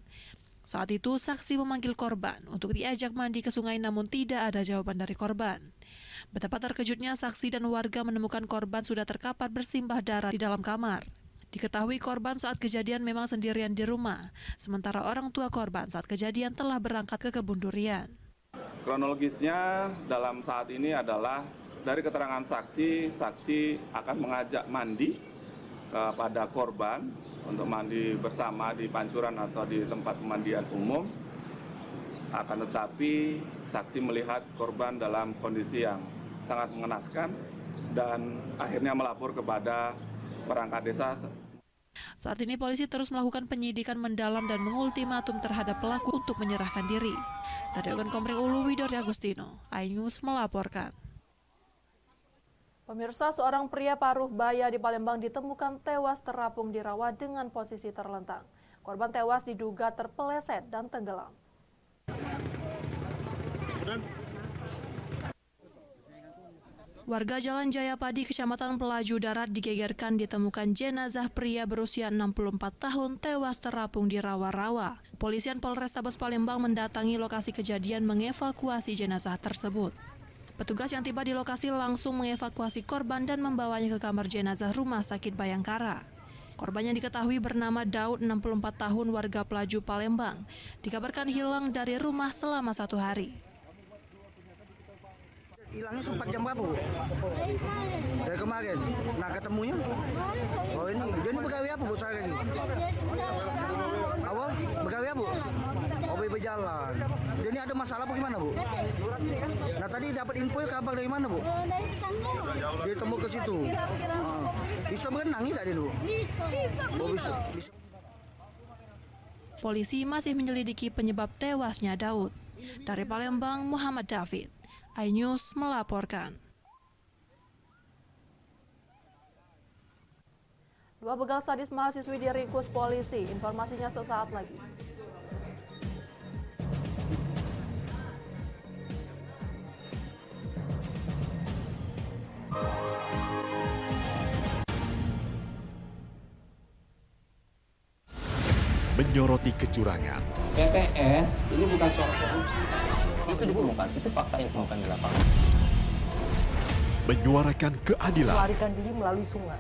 Saat itu saksi memanggil korban untuk diajak mandi ke sungai, namun tidak ada jawaban dari korban. Betapa terkejutnya saksi dan warga menemukan korban sudah terkapar bersimbah darah di dalam kamar. Diketahui korban saat kejadian memang sendirian di rumah, sementara orang tua korban saat kejadian telah berangkat ke kebun durian. Kronologisnya dalam saat ini adalah dari keterangan saksi akan mengajak mandi pada korban untuk mandi bersama di pancuran atau di tempat pemandian umum. Akan tetapi saksi melihat korban dalam kondisi yang sangat mengenaskan dan akhirnya melapor kepada perangkat desa. Saat ini polisi terus melakukan penyidikan mendalam dan mengultimatum terhadap pelaku untuk menyerahkan diri. Dari Ogan Komering Ulu, Widori Agustino, iNews melaporkan. Pemirsa, seorang pria paruh baya di Palembang ditemukan tewas terapung di rawa dengan posisi terlentang. Korban tewas diduga terpeleset dan tenggelam. Warga Jalan Jayapadi, Kecamatan Pelaju Darat digegerkan ditemukan jenazah pria berusia 64 tahun tewas terapung di rawa-rawa. Polisian Polrestabes Palembang mendatangi lokasi kejadian mengevakuasi jenazah tersebut. Petugas yang tiba di lokasi langsung mengevakuasi korban dan membawanya ke kamar jenazah Rumah Sakit Bayangkara. Korban yang diketahui bernama Daud, 64 tahun, warga Pelaju Palembang, dikabarkan hilang dari rumah selama 1 hari. Hilangnya sempat jam berapa, Bu? Dari kemarin. Nah, ketemunya? Oh, ini. Dia ini pegawai apa, Bu, saya ini? Apa? Pegawai apa, Bu? Oh, berjalan. Dia ini ada masalah apa gimana, Bu? Nah, tadi dapat info kabar dari mana, Bu? Dia temu ke situ. Bisa berenang tidak dia, Bu? Oh, bisa. Polisi masih menyelidiki penyebab tewasnya Daud. Dari Palembang, Muhammad David, iNews melaporkan. Dua begal sadis mahasiswi diringkus polisi. Informasinya sesaat lagi. Menyoroti kecurangan, PTS ini bukan soal korupsi. Itu ditemukan, itu fakta yang ditemukan di lapangan. menyuarakan keadilan, melarikan diri melalui sungai.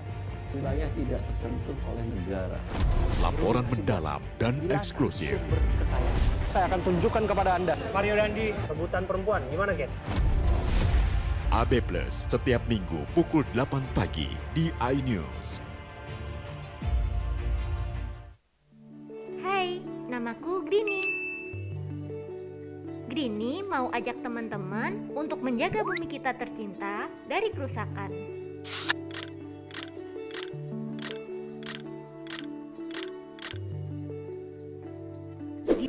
Wilayah tidak tersentuh oleh negara. laporan mendalam dan eksklusif. Saya akan tunjukkan kepada Anda. Mario Dandi, rebutan perempuan, gimana Gen? AB Plus setiap minggu pukul 8 pagi di iNews. Hai, namaku Grini. Grini mau ajak teman-teman untuk menjaga bumi kita tercinta dari kerusakan.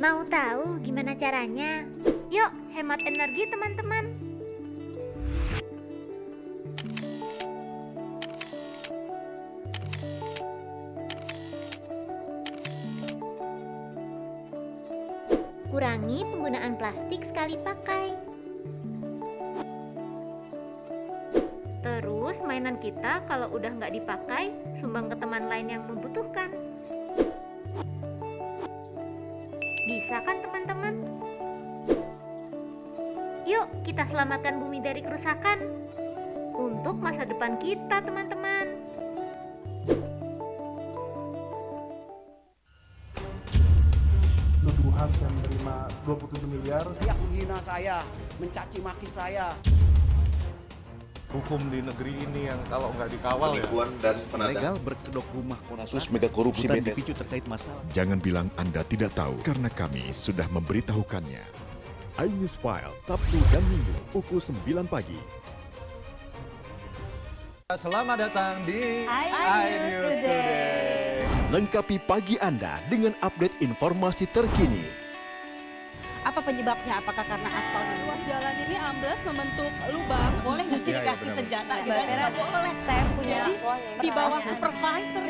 Mau tahu gimana caranya? Yuk, hemat energi teman-teman. Kurangi penggunaan plastik sekali pakai. Terus mainan kita kalau udah nggak dipakai, sumbang ke teman lain yang membutuhkan. Bisa kan teman-teman? Yuk kita selamatkan bumi dari kerusakan. Untuk masa depan kita teman-teman. Nuduhan saya menerima 27 miliar. Dia menghina saya, mencaci maki saya. Hukum di negeri ini yang kalau nggak dikawal Legal berkedok rumah kasus mega korupsi dipicu terkait masalah. Jangan bilang Anda tidak tahu karena kami sudah memberitahukannya. iNews File Sabtu dan Minggu pukul 9 pagi. Selamat datang di iNews Today. Lengkapi pagi Anda dengan update informasi terkini. Apa penyebabnya? Apakah karena aspal Ruas jalan ini ambles membentuk lubang. boleh nggak sih dikasih senjata? Nggak boleh. Saya punya Di bawah supervisor.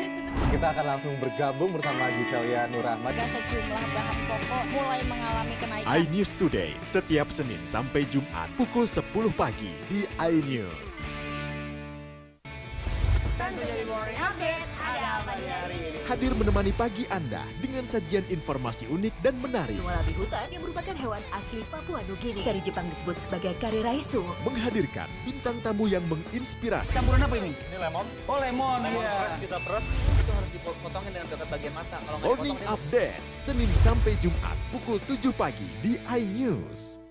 Kita akan langsung bergabung bersama Giselia Nur Ahmad. Sejumlah bahan pokok mulai mengalami kenaikan. iNews Today setiap Senin sampai Jumat pukul 10 pagi di iNews. Hadir menemani pagi Anda dengan sajian informasi unik dan menarik. Warabi hutan yang merupakan hewan asli Papua Nugini. Dari Jepang disebut sebagai kare raisu. Menghadirkan bintang tamu yang menginspirasi. Campuran apa ini? Ini lemon. Oh lemon, Fresh kita peres. Itu harus dipotongin dengan dekat bagian mata. Kalau nggak Morning dipotong, Update Senin sampai Jumat pukul 7 pagi di iNews.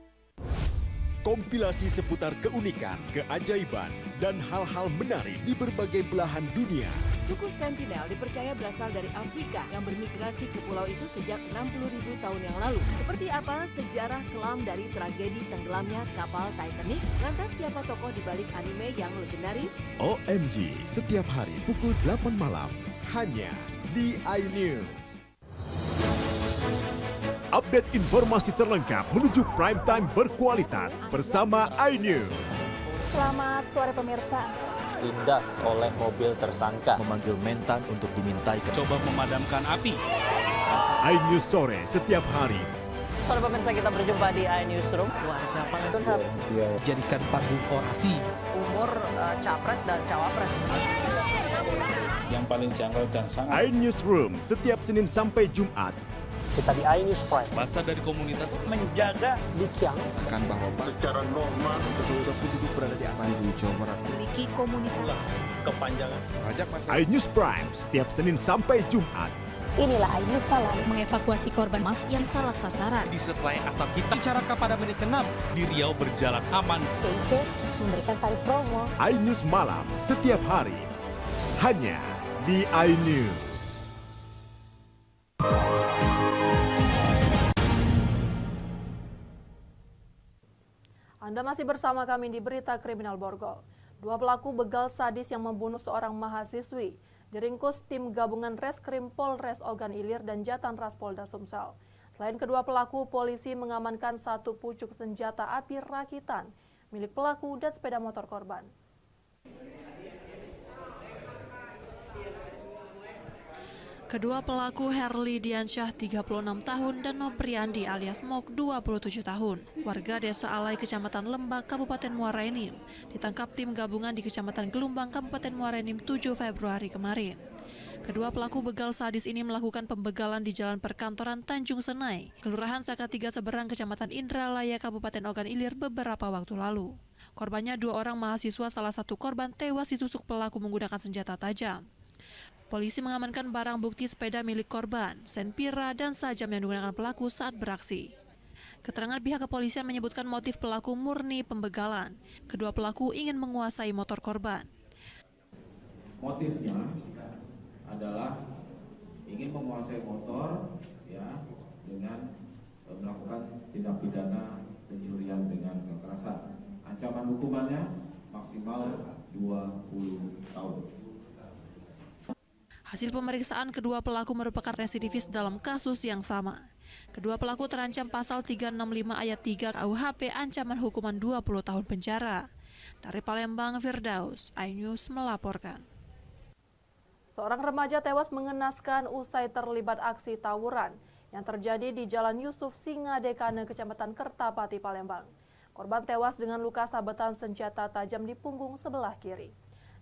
Kompilasi seputar keunikan, keajaiban, dan hal-hal menarik di berbagai belahan dunia. Suku Sentinel dipercaya berasal dari Afrika yang bermigrasi ke pulau itu sejak 60.000 tahun yang lalu. Seperti apa sejarah kelam dari tragedi tenggelamnya kapal Titanic? Lantas siapa tokoh di balik anime yang legendaris? OMG setiap hari pukul 8 malam hanya di iNews. Update informasi terlengkap menuju prime time berkualitas bersama iNews. Selamat sore pemirsa. Lindas oleh mobil tersangka. Memanggil mentan untuk dimintai. Coba memadamkan api. iNews sore setiap hari. Sore pemirsa, kita berjumpa di iNewsroom. Warga Pangandaran Jadikan panggung orasi. umur capres dan cawapres. Yang paling jangkau dan sangat. iNewsroom setiap Senin sampai Jumat. Kita di iNews Prime. Masa dari komunitas Menjaga Dikyang. Akan bahwa secara normal kedua penduduk berada di Bandung, Jawa Barat. Memiliki komunitas. Kepanjangan. Pajak iNews Prime setiap Senin sampai Jumat. Inilah iNews Malam. Mengevakuasi korban mas yang salah sasaran. disertai asap hitam. Bicara pada menit ke-6 di Riau berjalan aman. CIC memberikan tarif promo. iNews Malam setiap hari. Hanya di iNews. Anda masih bersama kami di Berita Kriminal Borgol. Dua pelaku begal sadis yang membunuh seorang mahasiswi diringkus tim gabungan Reskrim Polres Ogan Ilir dan Jatanras Polda Sumsel. Selain kedua pelaku, polisi mengamankan satu pucuk senjata api rakitan milik pelaku dan sepeda motor korban. Kedua pelaku Herli Diansyah 36 tahun dan Nopriandi alias Mok 27 tahun, warga Desa Alai Kecamatan Lembak, Kabupaten Muara Enim, ditangkap tim gabungan di Kecamatan Gelumbang, Kabupaten Muara Enim 7 Februari kemarin. Kedua pelaku begal sadis ini melakukan pembegalan di Jalan Perkantoran Tanjung Senai, Kelurahan Sakatiga Seberang, Kecamatan Indralaya, Kabupaten Ogan Ilir beberapa waktu lalu. Korbannya 2 orang mahasiswa, salah satu korban tewas ditusuk pelaku menggunakan senjata tajam. Polisi mengamankan barang bukti sepeda milik korban, senpira, dan sajam yang digunakan pelaku saat beraksi. Keterangan pihak kepolisian menyebutkan motif pelaku murni pembegalan. Kedua pelaku ingin menguasai motor korban. Motifnya adalah ingin menguasai motor ya dengan melakukan tindak pidana pencurian dengan kekerasan. Ancaman hukumannya maksimal 20 tahun. Hasil pemeriksaan kedua pelaku merupakan residivis dalam kasus yang sama. Kedua pelaku terancam pasal 365 ayat 3 KUHP ancaman hukuman 20 tahun penjara. Dari Palembang, Firdaus, iNews melaporkan. Seorang remaja tewas mengenaskan usai terlibat aksi tawuran yang terjadi di Jalan Yusuf Singadekane, Kecamatan Kertapati, Palembang. Korban tewas dengan luka sabetan senjata tajam di punggung sebelah kiri.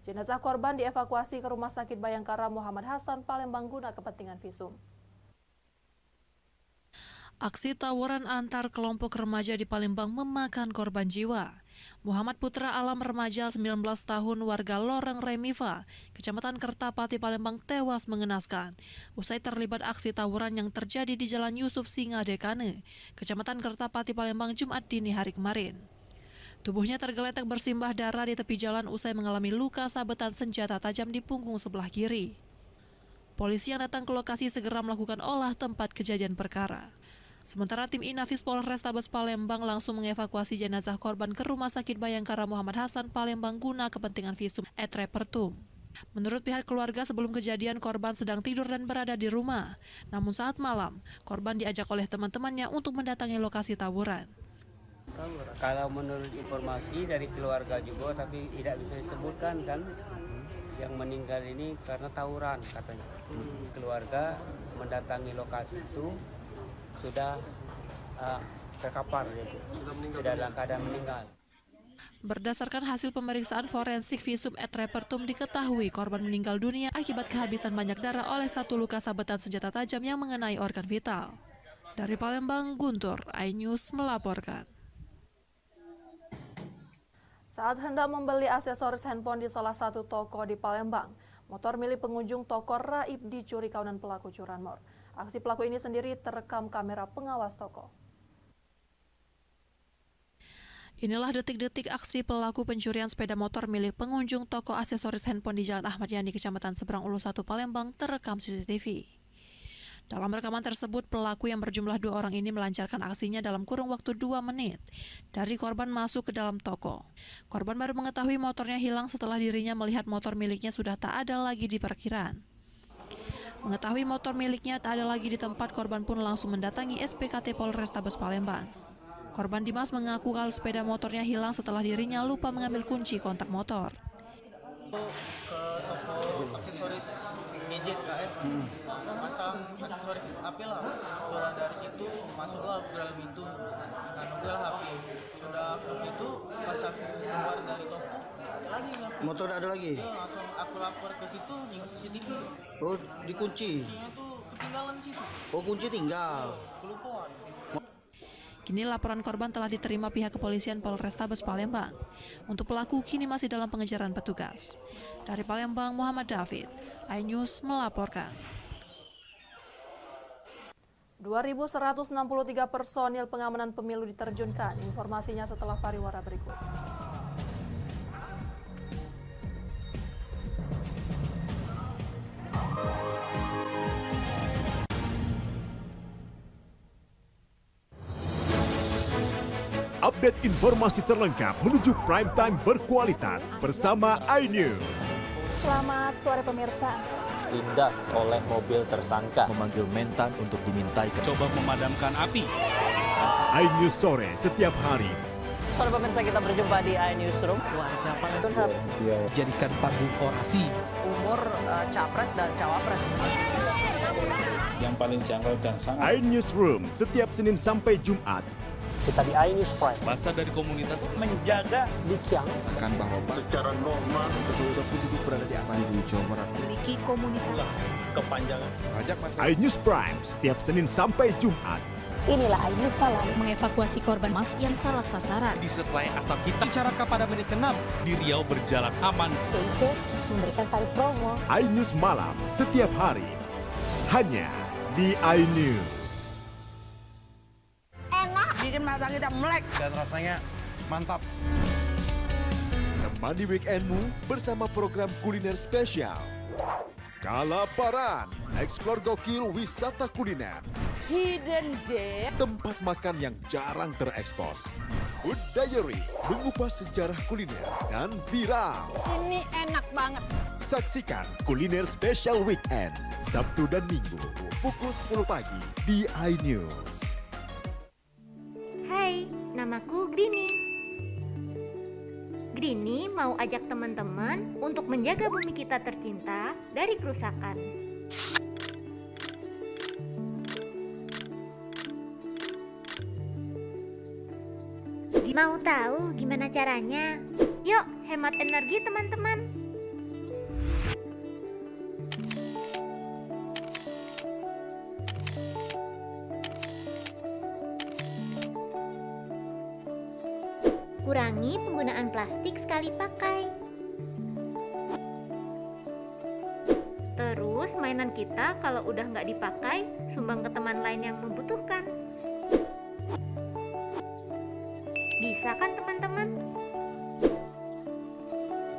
Jenazah korban dievakuasi ke Rumah Sakit Bayangkara Muhammad Hasan, Palembang guna kepentingan visum. Aksi tawuran antar kelompok remaja di Palembang memakan korban jiwa. Muhammad Putra Alam, remaja 19 tahun warga Loreng Remiva, Kecamatan Kertapati, Palembang tewas mengenaskan usai terlibat aksi tawuran yang terjadi di Jalan Yusuf Singadekane, Kecamatan Kertapati, Palembang Jumat dini hari kemarin. Tubuhnya tergeletak bersimbah darah di tepi jalan usai mengalami luka sabetan senjata tajam di punggung sebelah kiri. Polisi yang datang ke lokasi segera melakukan olah tempat kejadian perkara. Sementara tim Inafis Polrestabes Palembang langsung mengevakuasi jenazah korban ke Rumah Sakit Bayangkara Muhammad Hasan, Palembang guna kepentingan visum et repertum. Menurut pihak keluarga, sebelum kejadian korban sedang tidur dan berada di rumah. Namun saat malam, korban diajak oleh teman-temannya untuk mendatangi lokasi tawuran. Kalau menurut informasi dari keluarga juga, tapi tidak bisa disebutkan kan, yang meninggal ini karena tawuran katanya. Keluarga mendatangi lokasi itu sudah terkapar, tidak dalam keadaan meninggal. Berdasarkan hasil pemeriksaan forensik visum et repertum diketahui korban meninggal dunia akibat kehabisan banyak darah oleh satu luka sabetan senjata tajam yang mengenai organ vital. Dari Palembang, Guntur, iNews melaporkan. Saat hendak membeli aksesoris handphone di salah satu toko di Palembang, motor milik pengunjung toko raib dicuri kawanan pelaku curanmor. Aksi pelaku ini sendiri terekam kamera pengawas toko. Inilah detik-detik aksi pelaku pencurian sepeda motor milik pengunjung toko aksesoris handphone di Jalan Ahmad Yani, Kecamatan Seberang Ulu 1, Palembang terekam CCTV. Dalam rekaman tersebut, pelaku yang berjumlah 2 orang ini melancarkan aksinya dalam kurun waktu 2 menit dari korban masuk ke dalam toko. Korban baru mengetahui motornya hilang setelah dirinya melihat motor miliknya sudah tak ada lagi di parkiran. Mengetahui motor miliknya tak ada lagi di tempat, korban pun langsung mendatangi SPKT Polrestabes Palembang. Korban Dimas mengaku kalau sepeda motornya hilang setelah dirinya lupa mengambil kunci kontak motor. Ke toko aksesoris gadget pasang aksesoris HP lah, sudah dari situ masuklah ke dalam itu, ambil HP. Sudah ke situ pas aku keluar dari toko lagi HP. Motor ada lagi? Ya, langsung aku lapor ke situ, nengok CCTV. Oh, dikunci? Kuncinya tuh ketinggalan di situ. Oh, kunci tinggal. Kelupaan. Kini laporan korban telah diterima pihak kepolisian Polrestabes Palembang. Untuk pelaku kini masih dalam pengejaran petugas. Dari Palembang, Muhammad David, iNews melaporkan. 2.163 personil pengamanan pemilu diterjunkan. Informasinya setelah pariwara berikut. Update informasi terlengkap menuju prime time berkualitas bersama iNews. Selamat sore pemirsa. Ditindas oleh mobil tersangka, memanggil mentan untuk dimintai coba memadamkan api. iNews sore setiap hari Saudara pemirsa, kita berjumpa di iNewsroom. Warga Palestina Jadikan panggung orasi. umur capres dan cawapres. Yang paling janggal dan sangat. iNewsroom setiap Senin sampai Jumat. Kita di iNews Prime. Masa dari komunitas Menjaga Dikyang. Akan bahwa secara normal betul-betul penduduk berada di Bandung, Jawa Barat. Memiliki komunitas. Kepanjangan. iNews Prime setiap Senin sampai Jumat. Inilah iNews Malam mengevakuasi korban mas yang salah sasaran. disertai asap hitam. Bicara pada menit ke-6 di Riau berjalan aman. CIC memberikan tarif promo. iNews Malam setiap hari. Hanya di iNews. Bikin mata kita melek. Dan rasanya mantap. Temani weekendmu bersama program kuliner spesial. Kalaparan, eksplor gokil wisata kuliner. Hidden Gem. Tempat makan yang jarang terekspos. Food Diary, mengupas sejarah kuliner dan viral. Ini enak banget. Saksikan kuliner spesial weekend, Sabtu dan Minggu, pukul 10 pagi di iNews. Hai, namaku Grini. Grini mau ajak teman-teman untuk menjaga bumi kita tercinta dari kerusakan. Mau tahu gimana caranya? Yuk, hemat energi teman-teman. Kurangi penggunaan plastik sekali pakai. Terus mainan kita kalau udah nggak dipakai, sumbang ke teman lain yang membutuhkan. Bisa kan teman-teman?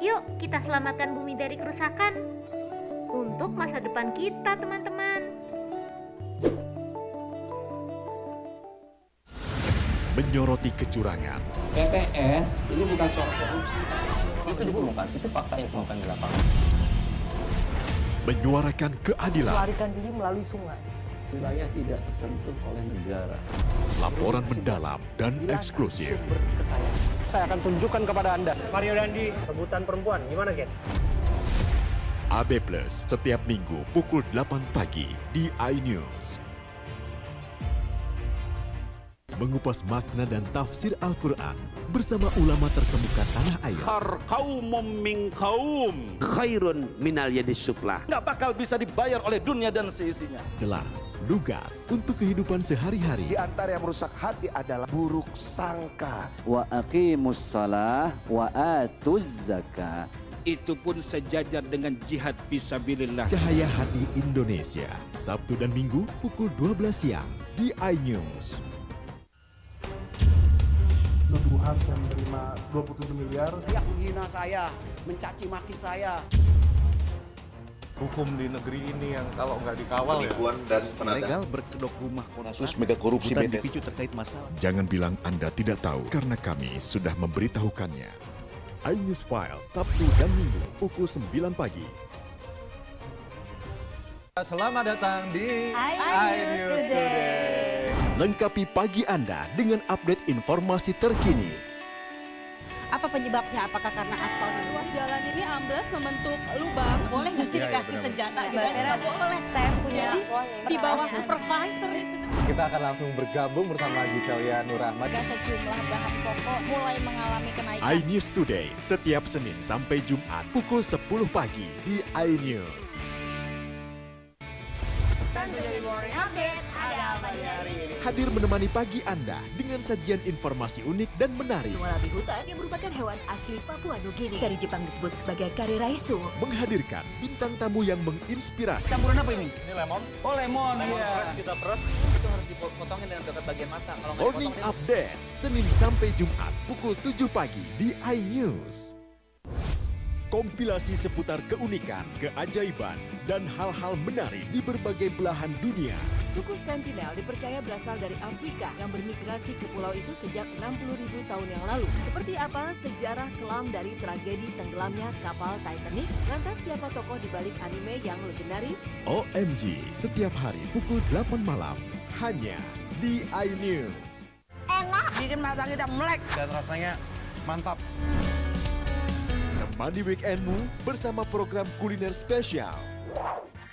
Yuk kita selamatkan bumi dari kerusakan. Untuk masa depan kita teman-teman. Menyoroti kecurangan. PTS ini bukan soal korupsi. Itu ditemukan, itu fakta yang ditemukan di lapangan. Menyuarakan keadilan. Melarikan diri melalui sungai. Wilayah tidak tersentuh oleh negara. Laporan mendalam dan eksklusif. Saya akan tunjukkan kepada Anda. Mario Dandi, rebutan perempuan. Gimana, Ken? AB Plus setiap Minggu pukul 8 pagi di iNews. Mengupas makna dan tafsir Al-Quran bersama ulama terkemuka tanah air. Kaumum min kaum khairun minal yadis suflah. Nggak bakal bisa dibayar oleh dunia dan seisinya. Jelas, lugas untuk kehidupan sehari-hari. Di antara yang merusak hati adalah buruk sangka. Wa aqimus shalah wa atuz zakah. Itu pun sejajar dengan jihad fisabilillah. Cahaya Hati Indonesia, Sabtu dan Minggu pukul 12 siang di iNews. Nuduhan saya menerima 27 miliar. Yang menghina saya, mencaci maki saya. Hukum di negeri ini yang kalau nggak dikawal Penipuan dan ilegal berkedok rumah Kasus mega korupsi dipicu terkait masalah. Jangan bilang Anda tidak tahu karena kami sudah memberitahukannya. iNews File Sabtu dan Minggu pukul 9 pagi. Selamat datang di iNews Today. Lengkapi pagi Anda dengan update informasi terkini. Apa penyebabnya? Apakah karena aspal ruas jalan ini ambles membentuk lubang? Boleh nggak sih dikasih senjata? Nggak boleh. Saya punya di bawah supervisor. Kita akan langsung bergabung bersama Giselia Nurahmat. Sejumlah bahan pokok mulai mengalami kenaikan. iNews Today setiap Senin sampai Jumat pukul 10 pagi di iNews. Hadir menemani pagi Anda dengan sajian informasi unik dan menarik. Warabi hutan yang merupakan hewan asli Papua Nugini. Dari Jepang disebut sebagai kare raisu. Menghadirkan bintang tamu yang menginspirasi. Campuran apa ini? Ini lemon. Oh lemon, Fresh kita peras. Itu harus dipotongin dengan dekat bagian mata. Kalau nggak Morning dipotong, Update Senin sampai Jumat pukul 7 pagi di iNews. Kompilasi seputar keunikan, keajaiban, dan hal-hal menarik di berbagai belahan dunia. Suku Sentinel dipercaya berasal dari Afrika yang bermigrasi ke pulau itu sejak 60.000 tahun yang lalu. Seperti apa sejarah kelam dari tragedi tenggelamnya kapal Titanic? Lantas siapa tokoh di balik anime yang legendaris? OMG setiap hari pukul 8 malam hanya di iNews. enak, bikin mata kita melek. Dan rasanya mantap. Temani weekendmu bersama program kuliner spesial.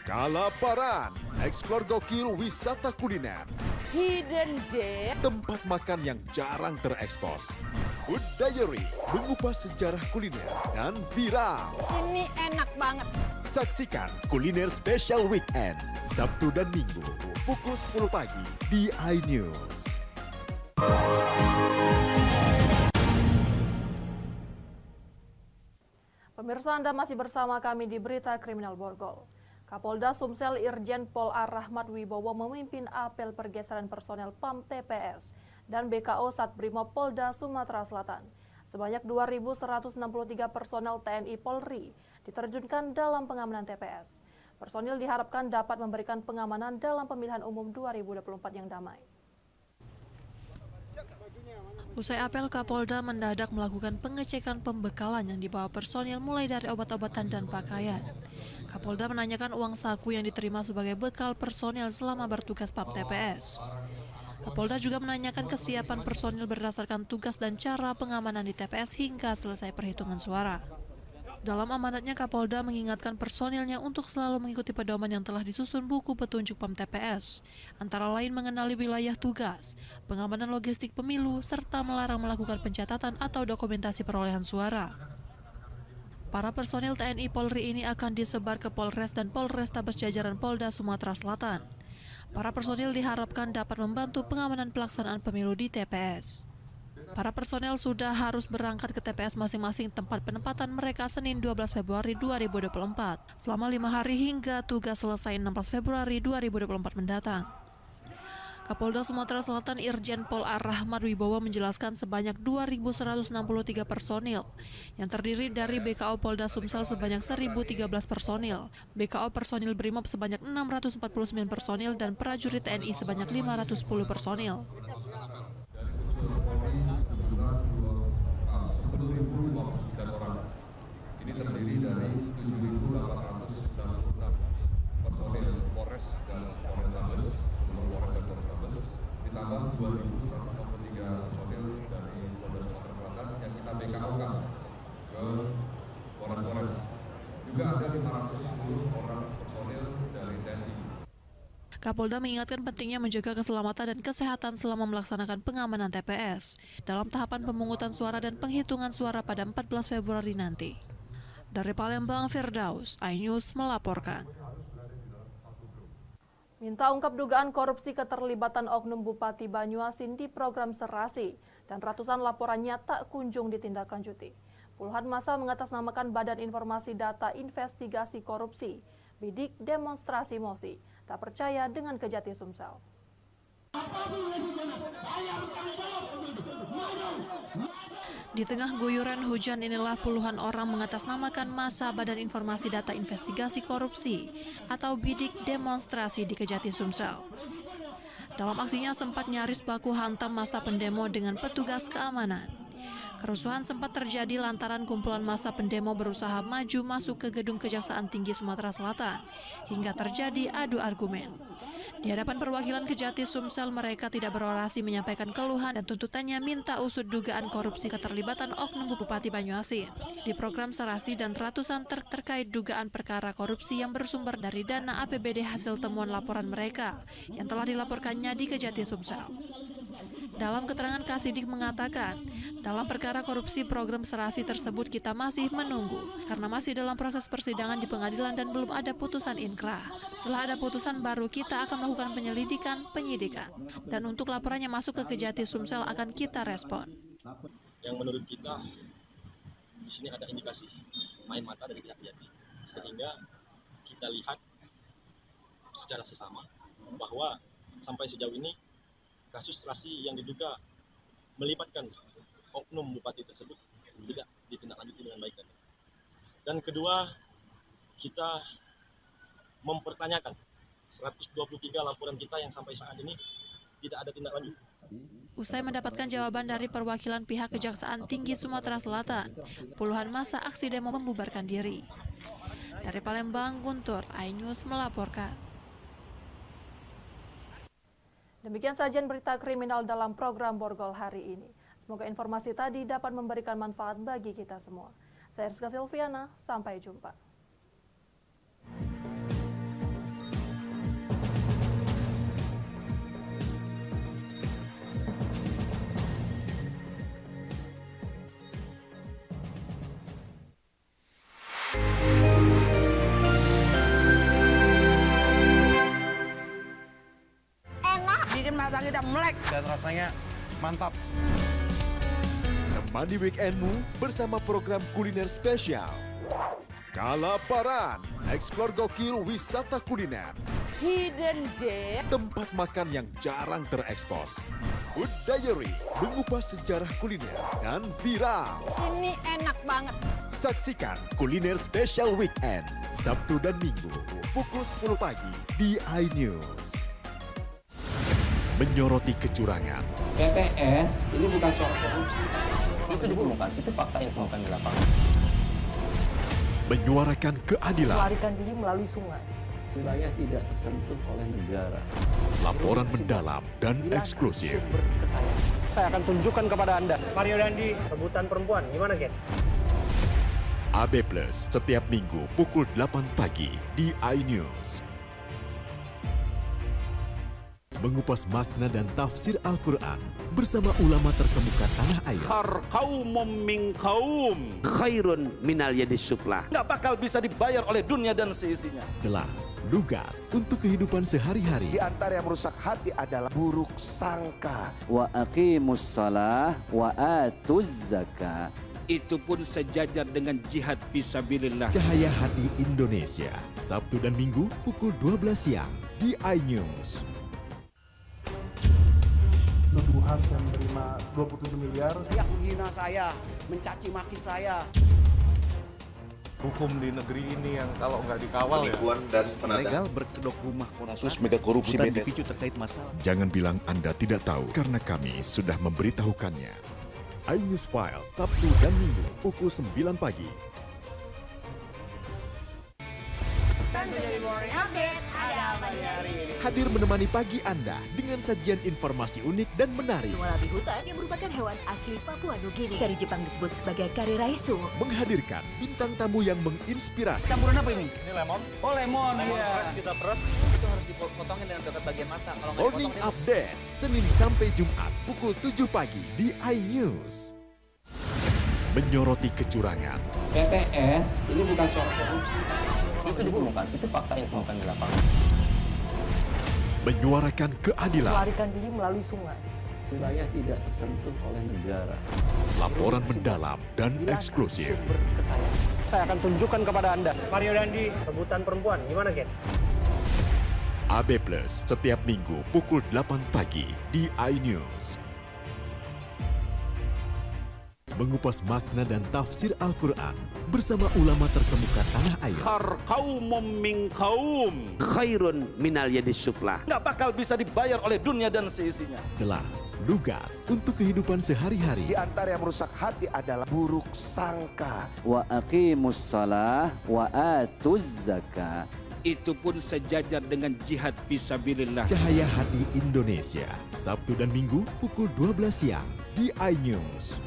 Kalaparan, eksplor gokil wisata kuliner. Hidden Gem, tempat makan yang jarang terekspos. Food Diary, mengupas sejarah kuliner dan viral. ini enak banget. Saksikan kuliner spesial weekend, Sabtu dan Minggu, pukul 10 pagi di iNews. Pemirsa, Anda masih bersama kami di Berita Kriminal Borgol. Kapolda Sumsel Irjen Pol Ar-Rahmat Wibowo memimpin apel pergeseran personel PAM TPS dan BKO Satbrimob Polda Sumatera Selatan. Sebanyak 2.163 personel TNI Polri diterjunkan dalam pengamanan TPS. Personil diharapkan dapat memberikan pengamanan dalam pemilihan umum 2024 yang damai. Usai apel, Kapolda mendadak melakukan pengecekan pembekalan yang dibawa personil mulai dari obat-obatan dan pakaian. Kapolda menanyakan uang saku yang diterima sebagai bekal personil selama bertugas PAM TPS. Kapolda juga menanyakan kesiapan personil berdasarkan tugas dan cara pengamanan di TPS hingga selesai perhitungan suara. Dalam amanatnya, Kapolda mengingatkan personilnya untuk selalu mengikuti pedoman yang telah disusun buku petunjuk PAM TPS, antara lain mengenali wilayah tugas, pengamanan logistik pemilu, serta melarang melakukan pencatatan atau dokumentasi perolehan suara. Para personil TNI Polri ini akan disebar ke Polres dan Polrestabes jajaran Polda Sumatera Selatan. Para personil diharapkan dapat membantu pengamanan pelaksanaan pemilu di TPS. Para personel sudah harus berangkat ke TPS masing-masing tempat penempatan mereka Senin 12 Februari 2024, selama 5 hari hingga tugas selesai 16 Februari 2024 mendatang. Kapolda Sumatera Selatan Irjen Pol Ar-Rahmat Wibowo menjelaskan sebanyak 2.163 personil yang terdiri dari BKO Polda Sumsel sebanyak 1.013 personil, BKO personil Brimob sebanyak 649 personil, dan prajurit TNI sebanyak 510 personil. Ini terdiri dari 7.896 personil Polres dan Polrestabes, ditambah 2.163 personil dari Polda Sumatera Selatan yang kita BKO-kan ke Polres. Juga ada 510 orang personil dari TNI. Kapolda mengingatkan pentingnya menjaga keselamatan dan kesehatan selama melaksanakan pengamanan TPS dalam tahapan pemungutan suara dan penghitungan suara pada 14 Februari nanti. Dari Palembang, Firdaus, iNews melaporkan. Minta ungkap dugaan korupsi keterlibatan oknum Bupati Banyuasin di program Serasi dan ratusan laporannya tak kunjung ditindaklanjuti. Puluhan massa mengatasnamakan Badan Informasi Data Investigasi Korupsi, bidik demonstrasi mosi, tak percaya dengan Kejati Sumsel. Di tengah guyuran hujan inilah puluhan orang mengatasnamakan massa Badan Informasi Data Investigasi Korupsi atau bidik demonstrasi di Kejati Sumsel. Dalam aksinya sempat nyaris baku hantam massa pendemo dengan petugas keamanan. Kerusuhan sempat terjadi lantaran kumpulan massa pendemo berusaha maju masuk ke gedung Kejaksaan Tinggi Sumatera Selatan hingga terjadi adu argumen. Di hadapan perwakilan Kejati Sumsel, mereka tidak berorasi menyampaikan keluhan dan tuntutannya minta usut dugaan korupsi keterlibatan oknum Bupati Banyuasin di program Serasi dan ratusan terkait dugaan perkara korupsi yang bersumber dari dana APBD hasil temuan laporan mereka yang telah dilaporkannya di Kejati Sumsel. Dalam keterangan Kasidik mengatakan, dalam perkara korupsi program Serasi tersebut kita masih menunggu karena masih dalam proses persidangan di pengadilan dan belum ada putusan inkrah. Setelah ada putusan baru kita akan melakukan penyidikan, dan untuk laporannya masuk ke Kejati Sumsel akan kita respon. Yang menurut kita di sini ada indikasi main mata dari pihak Kejati, sehingga kita lihat secara sesama bahwa sampai sejauh ini kasus Serasi yang diduga melibatkan oknum bupati tersebut tidak ditindaklanjuti dengan baik. Dan kedua, kita mempertanyakan 123 laporan kita yang sampai saat ini tidak ada tindak lanjut. Usai mendapatkan jawaban dari perwakilan pihak Kejaksaan Tinggi Sumatera Selatan, puluhan massa aksi demo membubarkan diri. Dari Palembang, Guntur, iNews melaporkan. Demikian sajian berita kriminal dalam program Borgol hari ini. Semoga informasi tadi dapat memberikan manfaat bagi kita semua. Saya Rizka Silviana, sampai jumpa. Bikin mata kita melek dan rasanya mantap. Temani weekendmu bersama program kuliner spesial. Kalaparan, eksplor gokil wisata kuliner. Hidden Gem. Tempat makan yang jarang terekspos. Food Diary, mengupas sejarah kuliner dan viral. Ini enak banget. Saksikan kuliner spesial weekend, Sabtu dan Minggu, pukul 10 pagi di iNews. Menyoroti kecurangan. PTS ini bukan soal korupsi. Itu ditemukan, itu fakta yang ditemukan di lapangan. Menyuarakan keadilan. Melarikan diri melalui sungai. Wilayah tidak tersentuh oleh negara. Laporan mendalam dan eksklusif. Saya akan tunjukkan kepada Anda. Mario Dandi, rebutan perempuan. Gimana, Ken? AB Plus setiap Minggu pukul 8 pagi di iNews. Mengupas makna dan tafsir Al-Quran bersama ulama terkemuka tanah air. Kaumum min kaum khairun minal yadis suflah. Nggak bakal bisa dibayar oleh dunia dan seisinya. Jelas, lugas untuk kehidupan sehari-hari. Di antara yang merusak hati adalah buruk sangka. Wa aqimus shalah wa atuz zakah. Itu pun sejajar dengan jihad fisabilillah. Cahaya Hati Indonesia, Sabtu dan Minggu pukul 12 siang di iNews. Nuduhan saya menerima 27 miliar. Yang menghina saya, mencaci maki saya. Hukum di negeri ini yang kalau nggak dikawal ya. Legal berkedok rumah kasus mega korupsi dipicu terkait masalah. Jangan bilang Anda tidak tahu karena kami sudah memberitahukannya. iNews File Sabtu dan Minggu pukul 9 pagi. Hadir menemani pagi Anda dengan sajian informasi unik dan menarik. Wallaby hutan yang merupakan hewan asli Papua Nugini. Dari Jepang disebut sebagai kare raisu. Menghadirkan bintang tamu yang menginspirasi. Campuran apa ini? Ini lemon. Oh, lemon. Iya. Kita peras. Itu harus dipotongin dengan dekat bagian mata. Kalau nggak Morning Update, Senin sampai Jumat pukul 7 pagi di iNews. Menyoroti kecurangan. PTS ini bukan soal korupsi. Itu ditemukan, itu fakta yang ditemukan di lapangan. Menyuarakan keadilan. Melarikan diri melalui sungai. Wilayah tidak tersentuh oleh negara. Laporan mendalam dan eksklusif. Saya akan tunjukkan kepada Anda. Mario Dandi, rebutan perempuan. Gimana, Ken? AB Plus setiap Minggu pukul 8 pagi di iNews. Mengupas makna dan tafsir Al-Quran bersama ulama terkemuka tanah air. Kaumum min kaum khairun minal yadis suflah. Nggak bakal bisa dibayar oleh dunia dan seisinya. Jelas, lugas untuk kehidupan sehari-hari. Di antara yang merusak hati adalah buruk sangka. Wa aqimus shalah wa atuz zakah. Itu pun sejajar dengan jihad fisabilillah. Cahaya Hati Indonesia, Sabtu dan Minggu pukul 12 siang di iNews.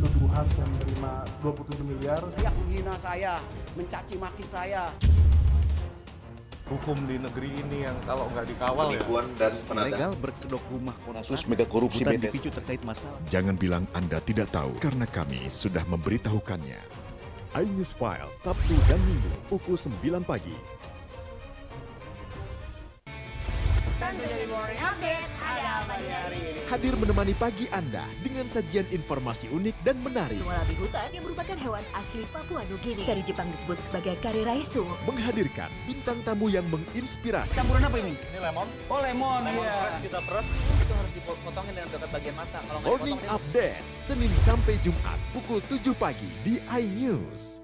Nuduhan saya menerima 27 miliar. Yang menghina saya, mencaci maki saya. Hukum di negeri ini yang kalau nggak dikawal ya. Legal berkedok rumah kasus mega korupsi dipicu terkait masalah. Jangan bilang Anda tidak tahu karena kami sudah memberitahukannya. iNews File Sabtu dan Minggu pukul 9 pagi. Hadir menemani pagi Anda dengan sajian informasi unik dan menarik. Wallaby hutan yang merupakan hewan asli Papua Nugini. Dari Jepang disebut sebagai kare raisu. Menghadirkan bintang tamu yang menginspirasi. Campuran apa ini? Ini lemon. Oh, lemon. Iya. Kita peras. Itu harus dipotongin dengan dekat bagian mata. Kalau nggak Morning Update, Senin sampai Jumat pukul 7 pagi di iNews.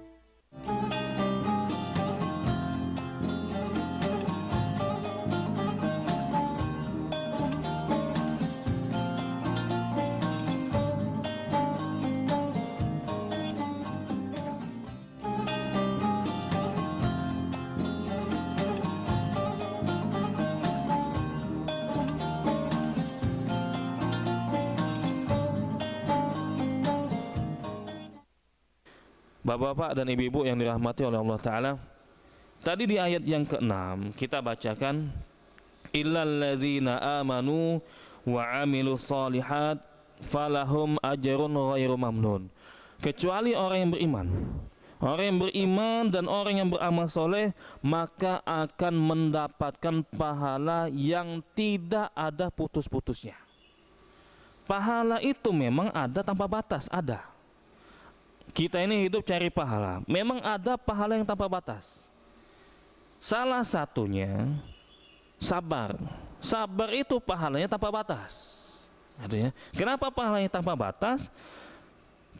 Bapak-bapak dan ibu-ibu yang dirahmati oleh Allah Ta'ala, tadi di ayat yang ke-6 kita bacakan illal ladzina amanu wa amilus solihat falahum ajrun ghairu mamnun. Kecuali orang yang beriman. Orang yang beriman dan orang yang beramal soleh maka akan mendapatkan pahala yang tidak ada putus-putusnya. Pahala itu memang ada tanpa batas, ada. Kita ini hidup cari pahala, memang ada pahala yang tanpa batas. Salah satunya sabar. Sabar itu pahalanya tanpa batas. Kenapa pahalanya tanpa batas?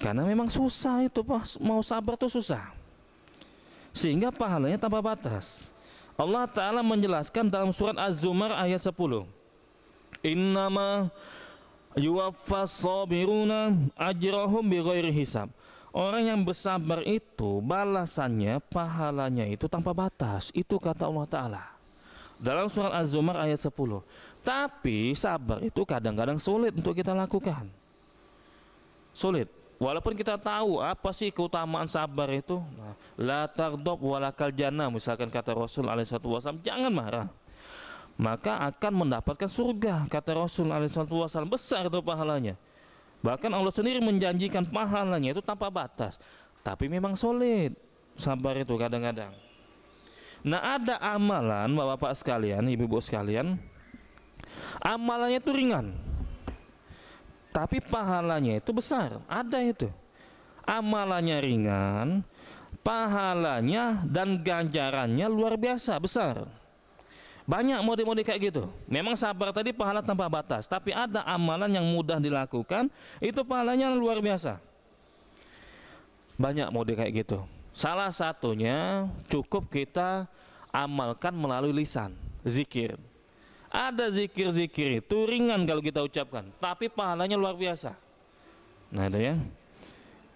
Karena memang susah itu, mau sabar itu susah. Sehingga pahalanya tanpa batas. Allah Ta'ala menjelaskan dalam surat Az-Zumar ayat 10. Innama yuwaffas sabiruna ajrahum bighairi hisab. Orang yang bersabar itu balasannya, pahalanya itu tanpa batas. Itu kata Allah Ta'ala dalam surat Az-Zumar ayat 10. Tapi sabar itu kadang-kadang sulit untuk kita lakukan. Sulit. Walaupun kita tahu apa sih keutamaan sabar itu. La taghdab walakal jannah, misalkan kata Rasul SAW, jangan marah, maka akan mendapatkan surga, kata Rasul SAW. Besar itu pahalanya. Bahkan Allah sendiri menjanjikan pahalanya itu tanpa batas. Tapi memang sulit sabar itu kadang-kadang. Nah, ada amalan bapak-bapak sekalian, ibu-ibu sekalian, amalannya itu ringan, tapi pahalanya itu besar. Ada itu. Amalannya ringan, pahalanya dan ganjarannya luar biasa besar. Banyak mode-mode kayak gitu. Memang sabar tadi pahala tanpa batas, tapi ada amalan yang mudah dilakukan, itu pahalanya luar biasa. Banyak mode kayak gitu. Salah satunya cukup kita amalkan melalui lisan, zikir. Ada zikir-zikir itu ringan kalau kita ucapkan, tapi pahalanya luar biasa. Nah itu ya,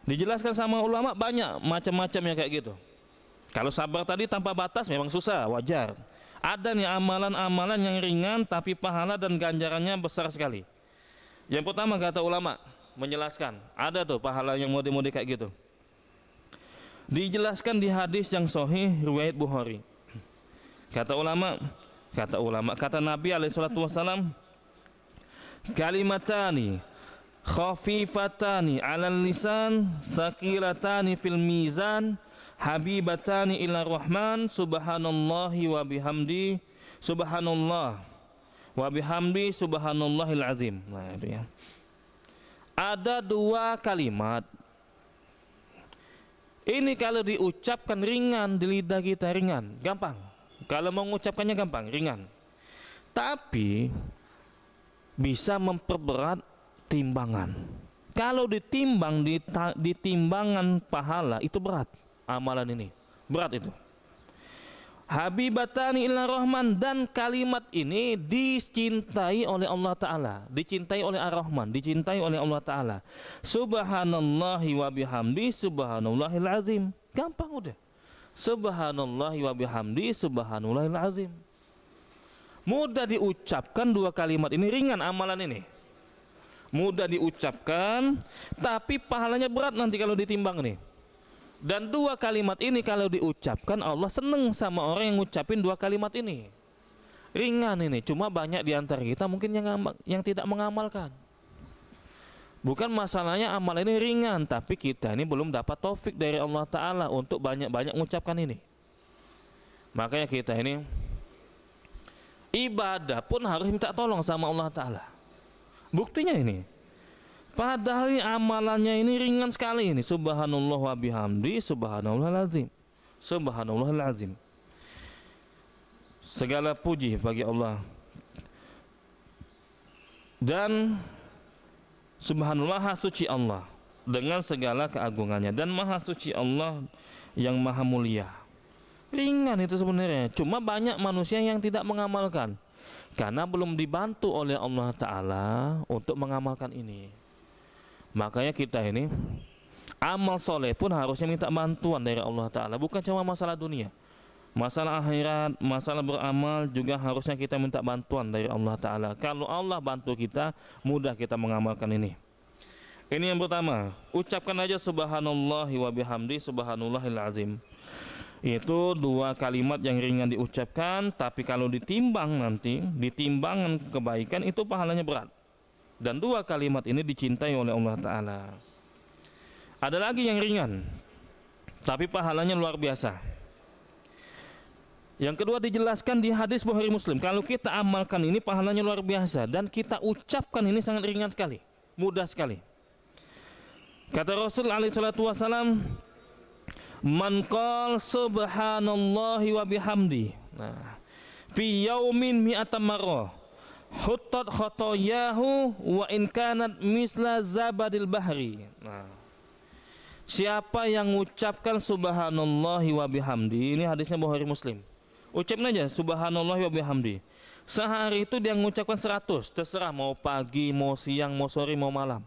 dijelaskan sama ulama banyak macam-macamnya kayak gitu. Kalau sabar tadi tanpa batas memang susah, wajar. Ada nih amalan-amalan yang ringan tapi pahala dan ganjarannya besar sekali. Yang pertama kata ulama menjelaskan, ada tuh pahala yang mode-mode kayak gitu. Dijelaskan di hadis yang sahih riwayat Bukhari. Kata Nabi SAW, kalimatani khafifatani 'alal lisan saqilatani fil mizan habibatani ila rahman subhanallahi wa bihamdi subhanallah wa bihamdi subhanallahil azim. Nah itu ya. Ada dua kalimat. Ini kalau diucapkan ringan di lidah kita, ringan, gampang. Kalau mau mengucapkannya gampang, ringan. Tapi bisa memperberat timbangan. Kalau ditimbang di timbangan pahala itu berat. Amalan ini berat itu. Habibatani ila rahman, dan kalimat ini dicintai oleh Allah Ta'ala, dicintai oleh Ar-Rahman, dicintai oleh Allah Ta'ala. Subhanallahi wa bihamdi subhanallahil azim. Gampang udah. Subhanallahi wa bihamdi subhanallahil azim. Mudah diucapkan dua kalimat ini, ringan amalan ini. Mudah diucapkan tapi pahalanya berat nanti kalau ditimbang nih. Dan dua kalimat ini kalau diucapkan Allah seneng sama orang yang ngucapin dua kalimat ini. Ringan ini, cuma banyak di antara kita mungkin yang tidak mengamalkan. Bukan masalahnya amal ini ringan, tapi kita ini belum dapat taufik dari Allah Ta'ala untuk banyak-banyak mengucapkan ini. Makanya kita ini ibadah pun harus minta tolong sama Allah Ta'ala. Buktinya ini, padahal ini amalannya ini ringan sekali ini. Subhanallah wa bihamdi subhanallahil azim. Subhanallahil azim. Segala puji bagi Allah. Dan subhanallah, maha suci Allah dengan segala keagungannya, dan maha suci Allah yang maha mulia. Ringan itu sebenarnya, cuma banyak manusia yang tidak mengamalkan karena belum dibantu oleh Allah Ta'ala untuk mengamalkan ini. Makanya kita ini amal soleh pun harusnya minta bantuan dari Allah Ta'ala. Bukan cuma masalah dunia, masalah akhirat, masalah beramal juga harusnya kita minta bantuan dari Allah Ta'ala. Kalau Allah bantu kita, mudah kita mengamalkan ini. Ini yang pertama, ucapkan aja subhanallahi wa bihamdi subhanallahil azim. Itu dua kalimat yang ringan diucapkan, tapi kalau ditimbang nanti, ditimbangan kebaikan itu pahalanya berat. Dan dua kalimat ini dicintai oleh Allah Ta'ala. Ada lagi yang ringan, tapi pahalanya luar biasa. Yang kedua dijelaskan di hadis Bukhari Muslim, kalau kita amalkan ini pahalanya luar biasa, dan kita ucapkan ini sangat ringan sekali, mudah sekali. Kata Rasul alaihi salatu wasalam, man qala subhanallahi wa bihamdi, nah, fi yaumin mi'ata marrah huttat khotoyahu wa in kanat misla zabadil bahri. Nah, siapa yang mengucapkan subhanallahi wa bihamdi, ini hadisnya Bukhari Muslim, ucapin aja subhanallahi wa bihamdi. Sehari itu dia mengucapkan 100, terserah mau pagi, mau siang, mau sore, mau malam.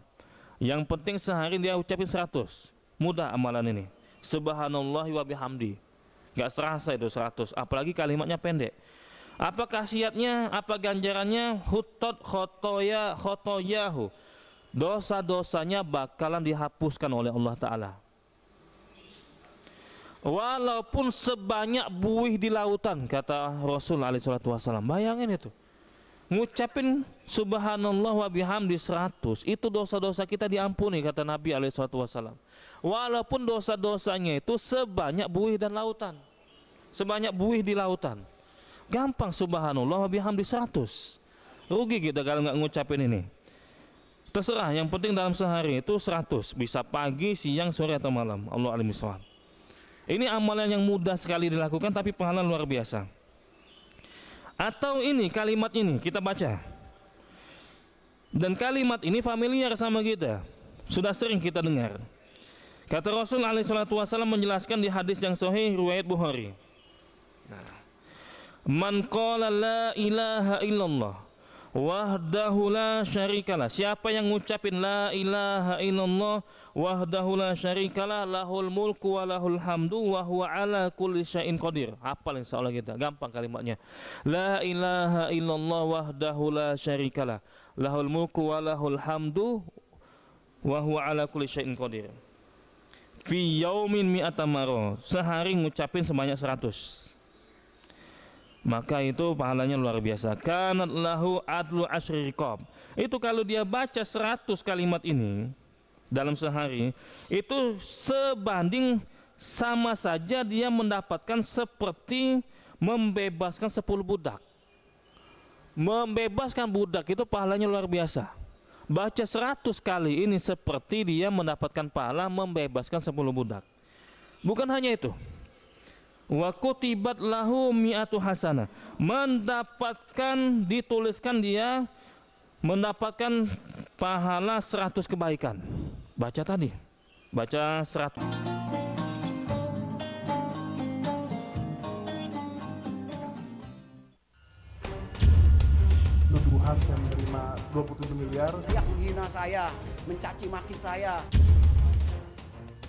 Yang penting sehari dia ucapin 100. Mudah amalan ini. Subhanallahi wa bihamdi. Gak serasa itu 100, apalagi kalimatnya pendek. Apa khasiatnya? Apa ganjarannya? Huttat khotoyahu. Dosa-dosanya bakalan dihapuskan oleh Allah Ta'ala. Walaupun sebanyak buih di lautan, kata Rasul alaihi salatu wasallam. Bayangin itu. Ngucapin subhanallah wa bihamdi 100, itu dosa-dosa kita diampuni, kata Nabi alaihi salatu wasallam. Walaupun dosa-dosanya itu sebanyak buih dan lautan, sebanyak buih di lautan. Gampang subhanallah wa bihamdi 100. Rugi kita kalau nggak ngucapin ini. Terserah, yang penting dalam sehari itu 100, bisa pagi, siang, sore atau malam. Allah alim bisawab. Ini amalan yang mudah sekali dilakukan, tapi pahala luar biasa. Atau ini kalimat ini kita baca, dan kalimat ini familiar sama kita, sudah sering kita dengar. Kata Rasul alaihi salatu wasallam menjelaskan di hadis yang sahih riwayat Bukhari. Nah, man qala la ilaha illallah wahdahu la syarikalah, siapa yang ngucapin la ilaha illallah wahdahu la syarikalah lahul mulku wa lahul hamdu wa huwa ala kulli syai'in qadir. Hafal insyaallah kita, gampang kalimatnya. La ilaha illallah wahdahu la syarikalah lahul mulku wa lahul hamdu wa huwa ala kulli syai'in qadir. Fi yaumin mi'ata marrah, sehari ngucapin sebanyak 100. Maka itu pahalanya luar biasa. Kanat lahu adlu asyri riqab. Itu kalau dia baca 100 kalimat ini dalam sehari, itu sebanding sama saja dia mendapatkan seperti membebaskan 10 budak. Membebaskan budak itu pahalanya luar biasa. Baca 100 kali ini seperti dia mendapatkan pahala membebaskan 10 budak. Bukan hanya itu, wa kutibat lahu mi'atu hasanah, mendapatkan, dituliskan dia mendapatkan pahala 100 kebaikan. Baca tadi, baca 100. Nuduhan saya menerima 27 miliar. Yang menghina saya, mencaci maki saya.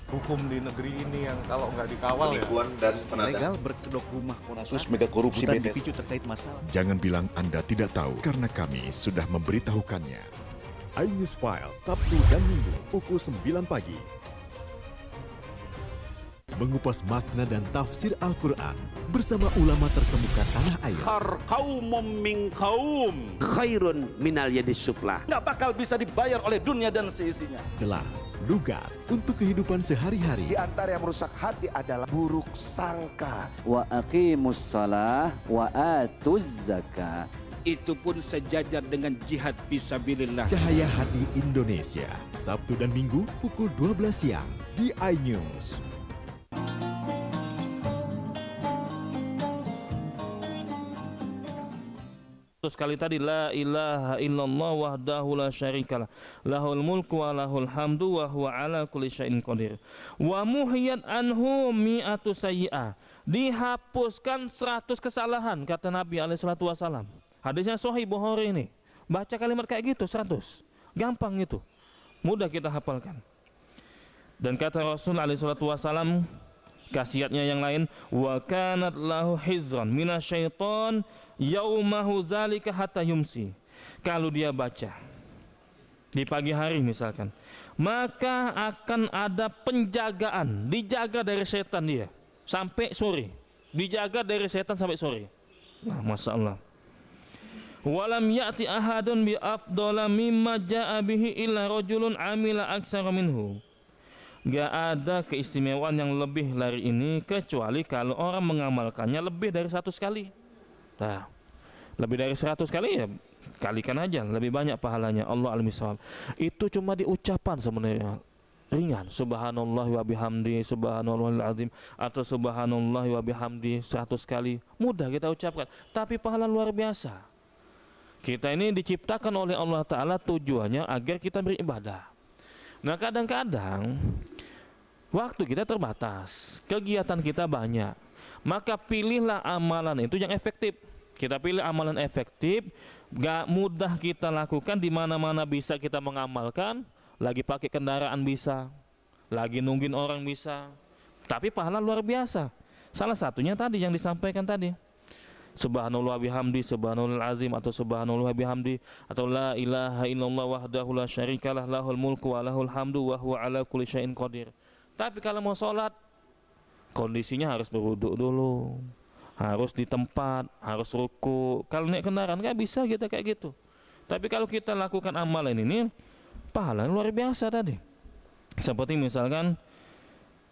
Hukum di negeri ini yang kalau nggak dikawal penipuan ya, dan legal berkedok rumah kasus mega korupsi dipicu terkait masalah. Jangan bilang Anda tidak tahu, karena kami sudah memberitahukannya. iNews File Sabtu dan Minggu pukul 9 pagi. Mengupas makna dan tafsir Al-Quran bersama ulama terkemuka tanah air. Kaumum min kaum khairun minal yadis sufla. Nggak bakal bisa dibayar oleh dunia dan seisinya. Jelas, lugas untuk kehidupan sehari-hari. Di antara yang merusak hati adalah buruk sangka. Wa aqimus shalah wa atuz zakah. Itu pun sejajar dengan jihad fisabilillah. Cahaya Hati Indonesia, Sabtu dan Minggu pukul 12 siang di iNews. Sekali tadi, la ilaha illallah wahdahu la syarikalah lahul mulku wa lahul hamdu wa huwa ala kulli syai'in qadir. Wa muhiyat anhu mi'atu sayyi'ah, dihapuskan 100 kesalahan, kata Nabi alaihi salatu wasallam. Hadisnya sahih Bukhari ini. Baca kalimat kayak gitu 100. Gampang itu. Mudah kita hafalkan. Dan kata Rasul alaihi salatu wasallam, khasiatnya yang lain, wa kanat lahu hizran minasyaiton yaumahu zalika hatta yumsi. Kalau dia baca di pagi hari misalkan, maka akan ada penjagaan, dijaga dari setan dia sampai sore, dijaga dari setan sampai sore. Nah, Masya Allah. Walam ya'ti ahadun bi afdala mimma ja'a bihi illa rajulun amila aksara minhu. Gak ada keistimewaan yang lebih dari ini kecuali kalau orang mengamalkannya lebih dari 100 kali. Nah, lebih dari 100 kali ya kalikan aja, lebih banyak pahalanya. Allah al-misal. Itu cuma di ucapan sebenarnya ringan, subhanallah wa bihamdi, subhanallahil azim, atau subhanallah wa bihamdi 100 kali, mudah kita ucapkan, tapi pahala luar biasa. Kita ini diciptakan oleh Allah Ta'ala tujuannya agar kita beribadah. Nah, kadang-kadang waktu kita terbatas, kegiatan kita banyak, maka pilihlah amalan itu yang efektif. Kita pilih amalan efektif, gak mudah kita lakukan, di mana-mana bisa kita mengamalkan, lagi pakai kendaraan bisa, lagi nungguin orang bisa, tapi pahala luar biasa. Salah satunya tadi yang disampaikan tadi, subhanallah bihamdi, subhanallahil azim, atau subhanallah bihamdi, atau la ilaha illallah wahdahu la syarikalah lahul mulku wa lahul hamdu wa huwa ala kulli syai'in qadir. Tapi kalau mau sholat, kondisinya harus berwudu dulu, harus di tempat, harus ruku. Kalau naik kendaraan nggak bisa kita kayak gitu. Tapi kalau kita lakukan amalan ini, pahala luar biasa tadi. Seperti misalkan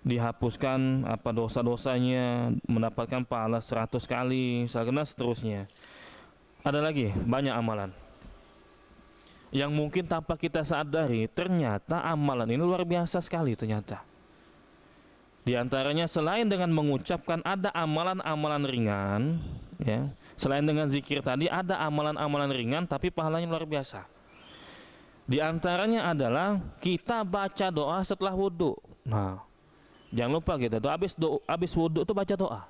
dihapuskan apa dosa-dosanya, mendapatkan pahala 100 kali, misalkan, seterusnya. Ada lagi banyak amalan yang mungkin tanpa kita sadari, ternyata amalan ini luar biasa sekali ternyata. Di antaranya selain dengan mengucapkan, ada amalan-amalan ringan, ya. Selain dengan zikir tadi, ada amalan-amalan ringan tapi pahalanya luar biasa. Di antaranya adalah kita baca doa setelah wudhu. Nah, jangan lupa kita tuh habis wudhu tuh baca doa.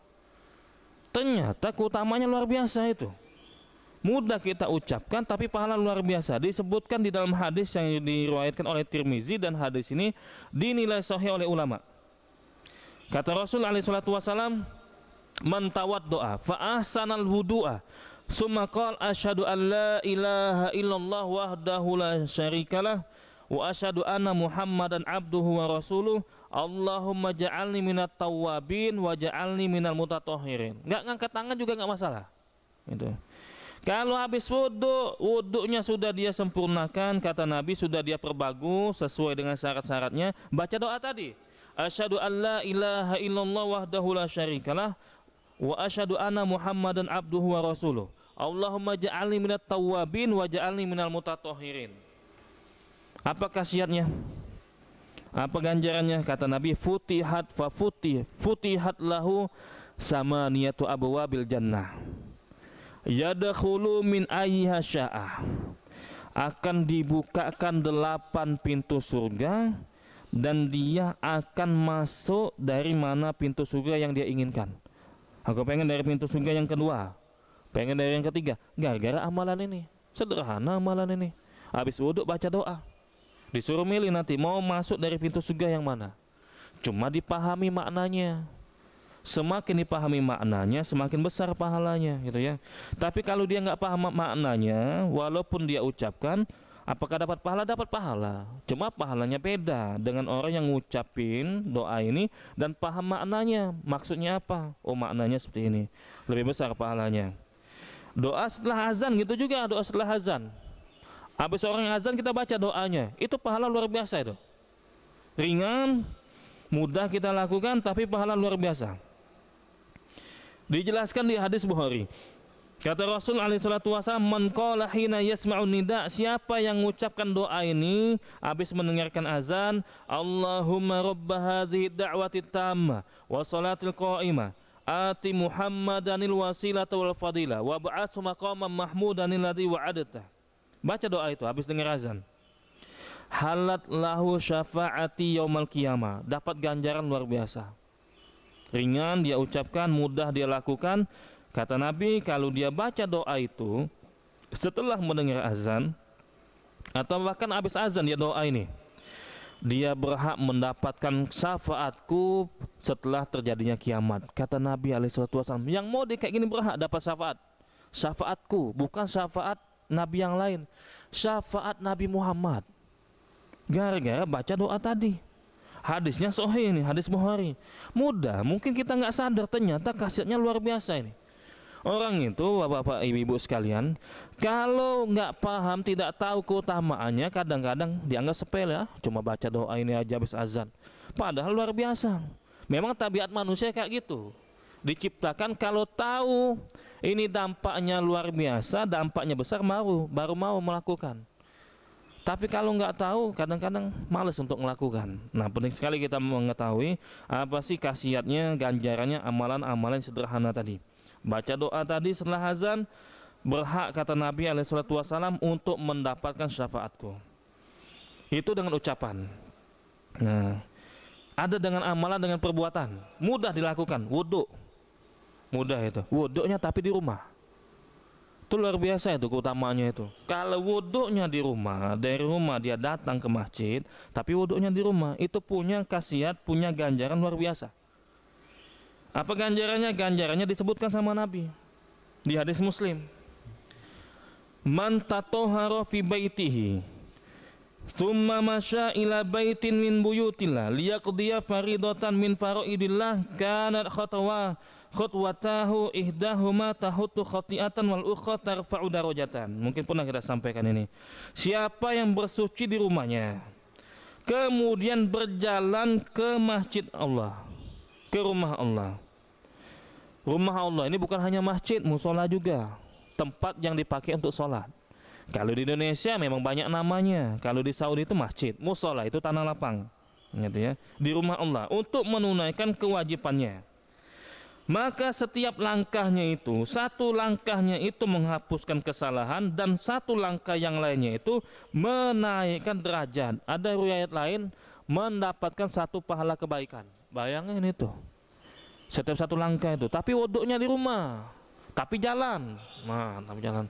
Ternyata keutamanya luar biasa itu. Mudah kita ucapkan tapi pahala luar biasa. Disebutkan di dalam hadis yang diriwayatkan oleh Tirmizi, dan hadis ini dinilai sahih oleh ulama. Kata Rasul alaihi salatu wasalam, man tawaddoa fa ahsanal wudu'a summa qala asyhadu an la ilaha illallah wahdahu la syarikalah wa asyhadu anna muhammadan abduhu wa rasuluh Allahumma ja'alni minat tawwabin wa ja'alni minal mutatahhirin. Enggak ngangkat tangan juga enggak masalah. Gitu. Kalau habis wudunya sudah dia sempurnakan, kata Nabi, sudah dia perbagus sesuai dengan syarat-syaratnya, baca doa tadi. Asyhadu an la ilaha illallah wahdahu la syarikalah wa asyhadu anna muhammadan abduhu wa rasuluh Allahumma ja'alni minat tawwabin wa ja'alni minal mutatahhirin. Apa khasiatnya? Apa ganjarannya? Kata Nabi, futihat lahu samaniyatu abwabil jannah yadkhulu min ayyiha sya'ah. Akan dibukakan 8 pintu surga, dan dia akan masuk dari mana pintu surga yang dia inginkan. Aku pengen dari pintu surga yang kedua, pengen dari yang ketiga, gara-gara amalan ini. Sederhana amalan ini. Habis wudhu baca doa, disuruh milih nanti mau masuk dari pintu surga yang mana. Cuma dipahami maknanya. Semakin dipahami maknanya, semakin besar pahalanya, gitu ya. Tapi kalau dia nggak paham maknanya, walaupun dia ucapkan, apakah dapat pahala? Dapat pahala. Cuma pahalanya beda dengan orang yang ngucapin doa ini dan paham maknanya. Maksudnya apa? Oh, maknanya seperti ini. Lebih besar pahalanya. Doa setelah azan gitu juga, doa setelah azan. Habis orang azan kita baca doanya. Itu pahala luar biasa itu. Ringan, mudah kita lakukan tapi pahala luar biasa. Dijelaskan di hadis Bukhari. Kata Rasul alaihi salatu wasallam, man qala hina yasma'un nida, siapa yang mengucapkan doa ini habis mendengarkan azan, Allahumma rabba hadhihi da'wati tammah wa salatil qa'imah ati muhammadanil wasilata wal fadilah wa ba'athu maqaman mahmudanil ladzi wa'adta. Baca doa itu habis dengar azan. Halat lahu syafa'ati yaumal qiyamah, dapat ganjaran luar biasa. Ringan dia ucapkan, mudah dia lakukan. Kata Nabi, kalau dia baca doa itu setelah mendengar azan, atau bahkan habis azan dia doa ini, dia berhak mendapatkan syafaatku setelah terjadinya kiamat. Kata Nabi SAW, yang mau dia kayak gini berhak dapat syafaat. Syafaatku, bukan syafaat Nabi yang lain, syafaat Nabi Muhammad. Gara-gara baca doa tadi. Hadisnya sahih ini, hadis Bukhari. Mudah, mungkin kita nggak sadar ternyata khasiatnya luar biasa ini. Orang itu, bapak-bapak, ibu-ibu sekalian, kalau nggak paham, tidak tahu keutamaannya, kadang-kadang dianggap sepele, cuma baca doa ini aja habis azan. Padahal luar biasa. Memang tabiat manusia kayak gitu. Diciptakan kalau tahu ini dampaknya luar biasa, dampaknya besar, baru mau melakukan. Tapi kalau nggak tahu, kadang-kadang malas untuk melakukan. Nah, penting sekali kita mengetahui apa sih khasiatnya, ganjarannya, amalan-amalan sederhana tadi. Baca doa tadi setelah azan, berhak kata Nabi SAW untuk mendapatkan syafaatku. Itu dengan ucapan. Nah, ada dengan amalan, dengan perbuatan. Mudah dilakukan, wudhu. Mudah itu, wudhunya tapi di rumah. Itu luar biasa itu keutamaannya itu. Kalau wudhunya di rumah, dari rumah dia datang ke masjid, tapi wudhunya di rumah, itu punya khasiat, punya ganjaran luar biasa. Apa ganjarannya? Ganjarannya disebutkan sama Nabi di hadis Muslim. Man tatohara fi baitihi thumma masya ila baitin min buyutillah liyaqdiya faridatan min faraidillah kanat khutwatahu ihdahuma tahuttu khati'atan wal ukhra tarfa'u darajatan. Mungkin pernah kita sampaikan ini. Siapa yang bersuci di rumahnya kemudian berjalan ke masjid Allah, ke rumah Allah. Rumah Allah ini bukan hanya masjid, musola juga, tempat yang dipakai untuk sholat. Kalau di Indonesia memang banyak namanya. Kalau di Saudi itu masjid, musola itu tanah lapang, gitu ya. Di rumah Allah untuk menunaikan kewajibannya. Maka setiap langkahnya itu, satu langkahnya itu menghapuskan kesalahan, dan satu langkah yang lainnya itu menaikkan derajat. Ada riwayat lain mendapatkan satu pahala kebaikan. Bayangin itu. Setiap satu langkah itu. Tapi wudhunya di rumah, tapi jalan. Nah, tapi jalan.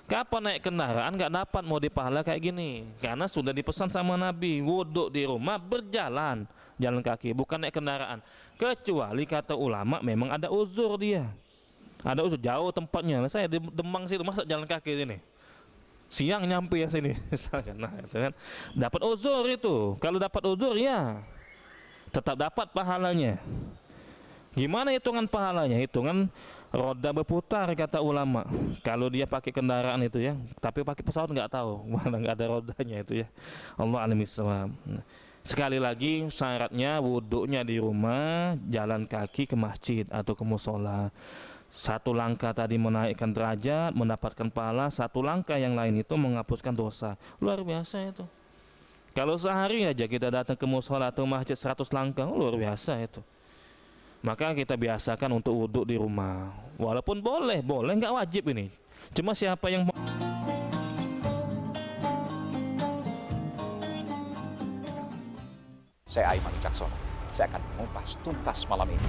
Kapan naik kendaraan nggak dapat mau dipahala kayak gini? Karena sudah dipesan sama Nabi, wudhu di rumah, berjalan, jalan kaki, bukan naik kendaraan. Kecuali kata ulama memang ada uzur dia. Ada uzur, jauh tempatnya. Saya di Demang situ, masa jalan kaki sini? Siang nyampe ya sini. Nah, itu kan dapat uzur itu. Kalau dapat uzur ya tetap dapat pahalanya. Gimana hitungan pahalanya? Hitungan roda berputar kata ulama. Kalau dia pakai kendaraan itu ya, tapi pakai pesawat nggak tahu, mana nggak ada rodanya itu ya. Allah alam bisawab. Sekali lagi syaratnya wudhunya di rumah, jalan kaki ke masjid atau ke musola. Satu langkah tadi menaikkan derajat, mendapatkan pahala. Satu langkah yang lain itu menghapuskan dosa. Luar biasa itu. Kalau sehari aja kita datang ke musola atau masjid 100 langkah, luar biasa itu. Maka kita biasakan untuk wudhu di rumah. Walaupun boleh nggak wajib ini. Cuma siapa yang Saya Aiman Wicaksono. Saya akan mengupas tuntas malam ini.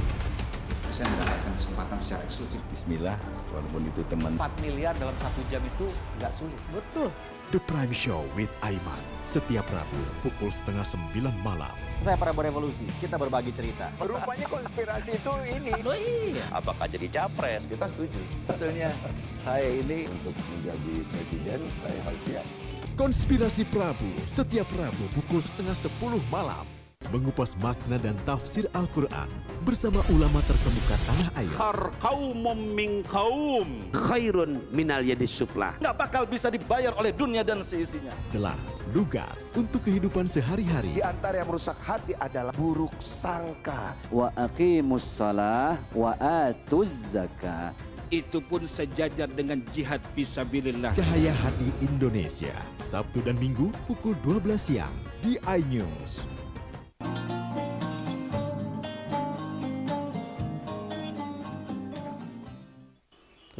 Saya mendapatkan kesempatan secara eksklusif. Bismillah, walaupun itu teman. 4 miliar dalam 1 jam itu nggak sulit. Betul. The Prime Show with Aiman. Setiap Rabu pukul 8:30 malam. Saya Prabowo Revolusi, kita berbagi cerita. Rupanya konspirasi itu ini. Oh iya. Apakah jadi capres? Kita setuju. Betulnya saya ini untuk menjadi presiden, saya harus siap. Konspirasi Prabu setiap Rabu pukul 9:30 malam. Mengupas makna dan tafsir Al-Quran bersama ulama terkemuka tanah air. Kaumum min kaum khairun minal yadis sufla. Nggak bakal bisa dibayar oleh dunia dan seisinya. Jelas, lugas untuk kehidupan sehari-hari. Di antara yang merusak hati adalah buruk sangka. Wa aqimus shalah wa atuz zakah. Itu pun sejajar dengan jihad fisabilillah. Cahaya Hati Indonesia, Sabtu dan Minggu pukul 12 siang di iNews.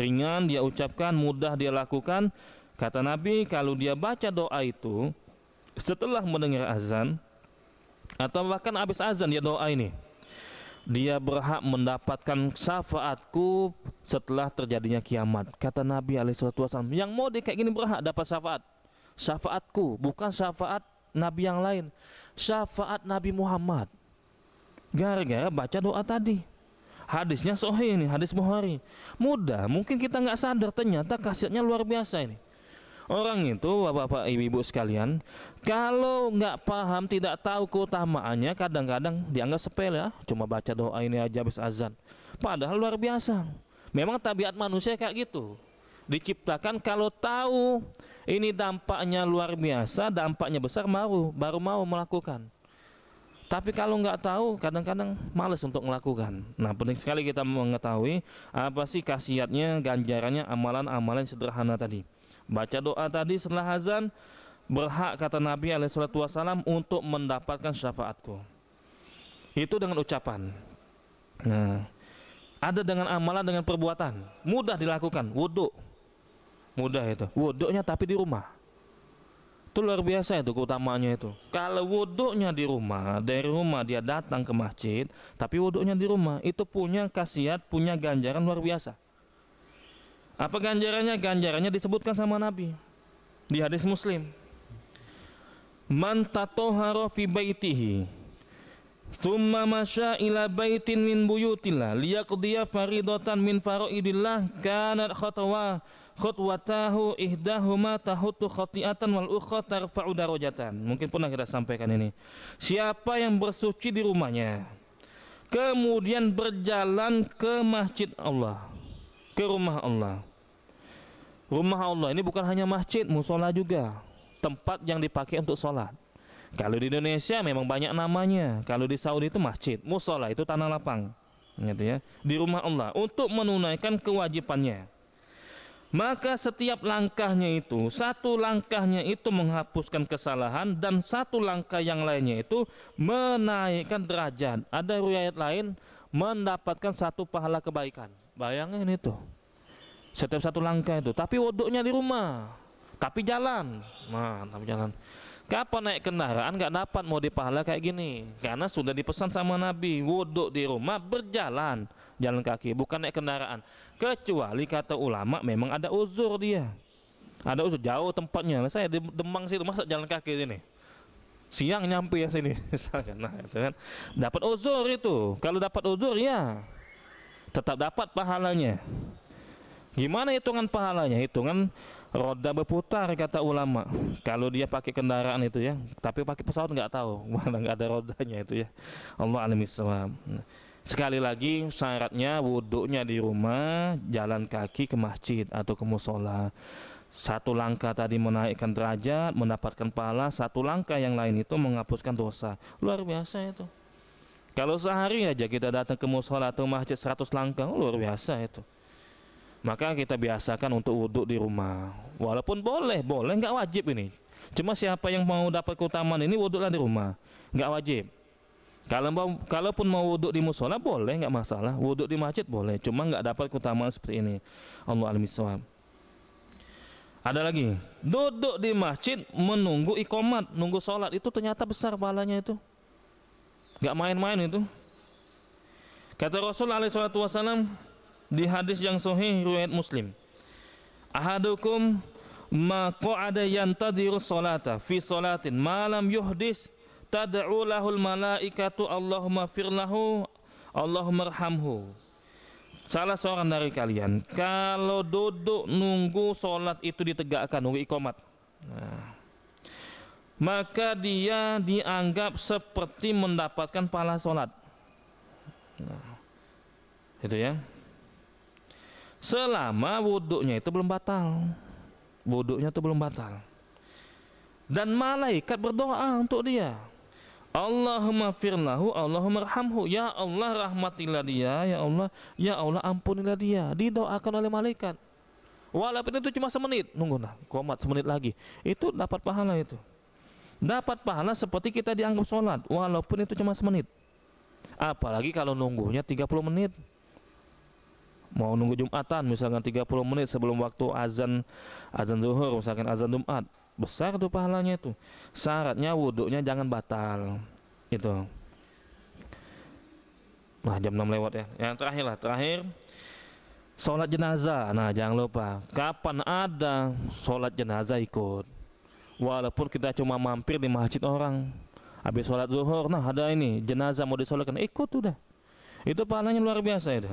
ringan dia ucapkan, mudah dia lakukan. Kata Nabi, kalau dia baca doa itu setelah mendengar azan atau bahkan habis azan dia doa ini, dia berhak mendapatkan syafaatku setelah terjadinya kiamat. Kata Nabi SAW, yang mau dia kayak gini berhak dapat syafaat. Syafaatku, bukan syafaat Nabi yang lain, syafaat Nabi Muhammad. Gara-gara baca doa tadi. Hadisnya sahih ini, hadis Bukhari. Mudah, mungkin kita nggak sadar ternyata khasiatnya luar biasa ini. Orang itu, bapak-bapak, ibu-ibu sekalian, kalau nggak paham, tidak tahu keutamaannya, kadang-kadang dianggap sepele, ya, cuma baca doa ini aja habis azan. Padahal luar biasa. Memang tabiat manusia kayak gitu. Diciptakan kalau tahu ini dampaknya luar biasa, dampaknya besar, baru mau melakukan. Tapi kalau nggak tahu, kadang-kadang malas untuk melakukan. Nah, penting sekali kita mengetahui apa sih khasiatnya, ganjarannya, amalan-amalan sederhana tadi. Baca doa tadi setelah azan, berhak kata Nabi SAW untuk mendapatkan syafaatku. Itu dengan ucapan. Nah, ada dengan amalan, dengan perbuatan. Mudah dilakukan, wudhu. Mudah itu, wudhunya tapi di rumah. Itu luar biasa itu keutamaannya itu. Kalau wudhunya di rumah, dari rumah dia datang ke masjid, tapi wudhunya di rumah, itu punya khasiat, punya ganjaran luar biasa. Apa ganjarannya? Ganjarannya disebutkan sama Nabi di hadis Muslim. Man tatohara fi baitihi thumma masya ila baitin min buyutillah liyaqdiya faridatan min faraidillah kanat khutwatahu ihdahuma tahutu khati'atan wal ukhra tarfa'u darajatan. Mungkin pernah kita sampaikan ini. Siapa yang bersuci di rumahnya kemudian berjalan ke masjid Allah, ke rumah Allah. Rumah Allah ini bukan hanya masjid, musola juga, tempat yang dipakai untuk sholat. Kalau di Indonesia memang banyak namanya. Kalau di Saudi itu masjid, musola itu tanah lapang, gitu ya. Di rumah Allah untuk menunaikan kewajibannya. Maka setiap langkahnya itu, satu langkahnya itu menghapuskan kesalahan, dan satu langkah yang lainnya itu menaikkan derajat. Ada riwayat lain mendapatkan satu pahala kebaikan. Bayangin itu. Setiap satu langkah itu, tapi wudhunya di rumah, tapi jalan. Nah, tapi jalan. Kapan naik kendaraan nggak dapat mau dipahala kayak gini? Karena sudah dipesan sama Nabi, wudhu di rumah, berjalan, jalan kaki, bukan naik kendaraan. Kecuali kata ulama memang ada uzur dia. Ada uzur, jauh tempatnya. Saya di Demang situ, masa jalan kaki sini? Siang nyampe ya sini. Nah, itu kan dapat uzur itu. Kalau dapat uzur ya tetap dapat pahalanya. Gimana hitungan pahalanya? Hitungan roda berputar kata ulama. Kalau dia pakai kendaraan itu ya, tapi pakai pesawat nggak tahu, mana nggak ada rodanya itu ya. Allah alam bisawab. Sekali lagi syaratnya wudhunya di rumah, jalan kaki ke masjid atau ke musola. Satu langkah tadi menaikkan derajat, mendapatkan pahala. Satu langkah yang lain itu menghapuskan dosa. Luar biasa itu. Kalau sehari aja kita datang ke musola atau masjid 100 langkah, luar biasa itu. Maka kita biasakan untuk wudhu di rumah. Walaupun boleh nggak wajib ini. Cuma siapa yang mau dapat keutamaan ini, wudhulah di rumah, nggak wajib. Kalaupun mau wudhu di musola boleh, nggak masalah. Wudhu di masjid boleh, cuma nggak dapat keutamaan seperti ini. Allah alam bisawab. Ada lagi, duduk di masjid menunggu iqamat, nunggu sholat, itu ternyata besar pahalanya itu. Nggak main-main itu. Kata Rasul alaihi salatu wasallam di hadis yang sahih riwayat Muslim, ahadukum ma qa'ada yantadiru sholata fi sholatin ma lam yuhdis tad'u lahul malaikatu Allahumma firlahu Allahumma arhamhu. Salah seorang dari kalian kalau duduk nunggu sholat itu ditegakkan, nunggu iqamat, maka dia dianggap seperti mendapatkan pahala sholat. Itu ya. Selama wudhunya itu belum batal. Wudhunya itu belum batal. Dan malaikat berdoa untuk dia. Allahumma firlahu, Allahumma arhamhu. Ya Allah rahmatilah dia, ya Allah ampunilah dia. Didoakan oleh malaikat. Walaupun itu cuma semenit, nunggu nah, qomat semenit lagi. Itu dapat pahala itu. Dapat pahala seperti kita dianggap sholat, walaupun itu cuma semenit. Apalagi kalau nunggunya 30 menit. Mau nunggu Jumatan misalkan 30 menit sebelum waktu azan zuhur, misalkan azan Jumat, besar tuh pahalanya itu. Syaratnya wudhunya jangan batal itu. Nah, jam 6 lewat ya. Yang terakhir sholat jenazah. Nah, jangan lupa kapan ada sholat jenazah ikut. Walaupun kita cuma mampir di masjid orang, habis sholat zuhur, nah ada ini jenazah mau disolatkan, ikut udah. Itu pahalanya luar biasa itu.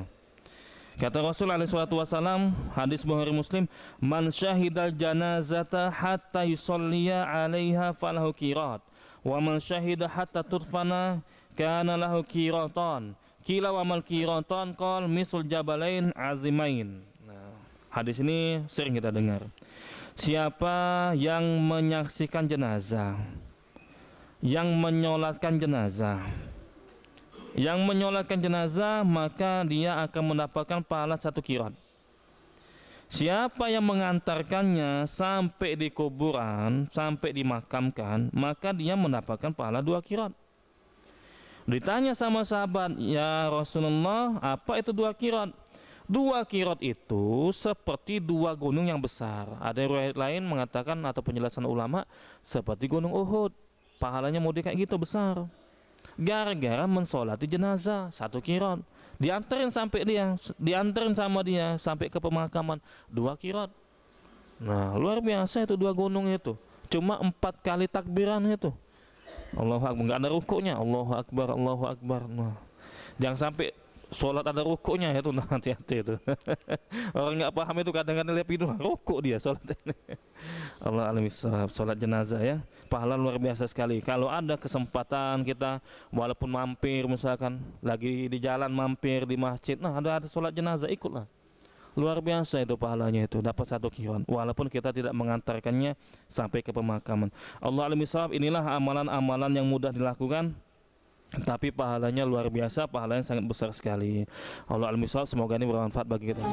Kata Rasul alaihi salatu wasalam, hadis Bukhari Muslim, man syahidal janazata hatta yusalliya 'alaiha falahu qirat, wa man syahida hatta turfana kana lahu qiratan. Qila wa mal qiratan qal misul jabalain azimain. Nah, hadis ini sering kita dengar. Siapa yang menyaksikan jenazah, yang menyolatkan jenazah, maka dia akan mendapatkan pahala 1 qirat. Siapa yang mengantarkannya sampai di kuburan, sampai dimakamkan, maka dia mendapatkan pahala 2 qirat. Ditanya sama sahabat, ya Rasulullah, apa itu 2 qirat? 2 qirat itu seperti 2 gunung yang besar. Ada riwayat lain mengatakan atau penjelasan ulama seperti gunung Uhud. Pahalanya mau kayak gitu besar. Gara-gara mensolati jenazah 1 qirat. Dianterin sama dia sampai ke pemakaman 2 qirat. Nah, luar biasa itu 2 gunung itu. Cuma 4 kali takbiran itu. Allahu Akbar, enggak ada rukuknya. Allahu Akbar, Allahu Akbar. Nah, jangan sampai sholat ada rukuknya itu, nah, hati-hati itu. Orang nggak paham itu kadang-kadang lihat itu rukuk dia sholat ini. Allah alam bisawab. Sholat jenazah ya, pahala luar biasa sekali. Kalau ada kesempatan kita walaupun mampir, misalkan lagi di jalan mampir di masjid, nah ada sholat jenazah, ikutlah. Luar biasa itu pahalanya itu, dapat 1 qirat walaupun kita tidak mengantarkannya sampai ke pemakaman. Allah alam bisawab. Inilah amalan-amalan yang mudah dilakukan, tapi pahalanya luar biasa, pahalanya sangat besar sekali. Allah alam bisawab, semoga ini bermanfaat bagi kita.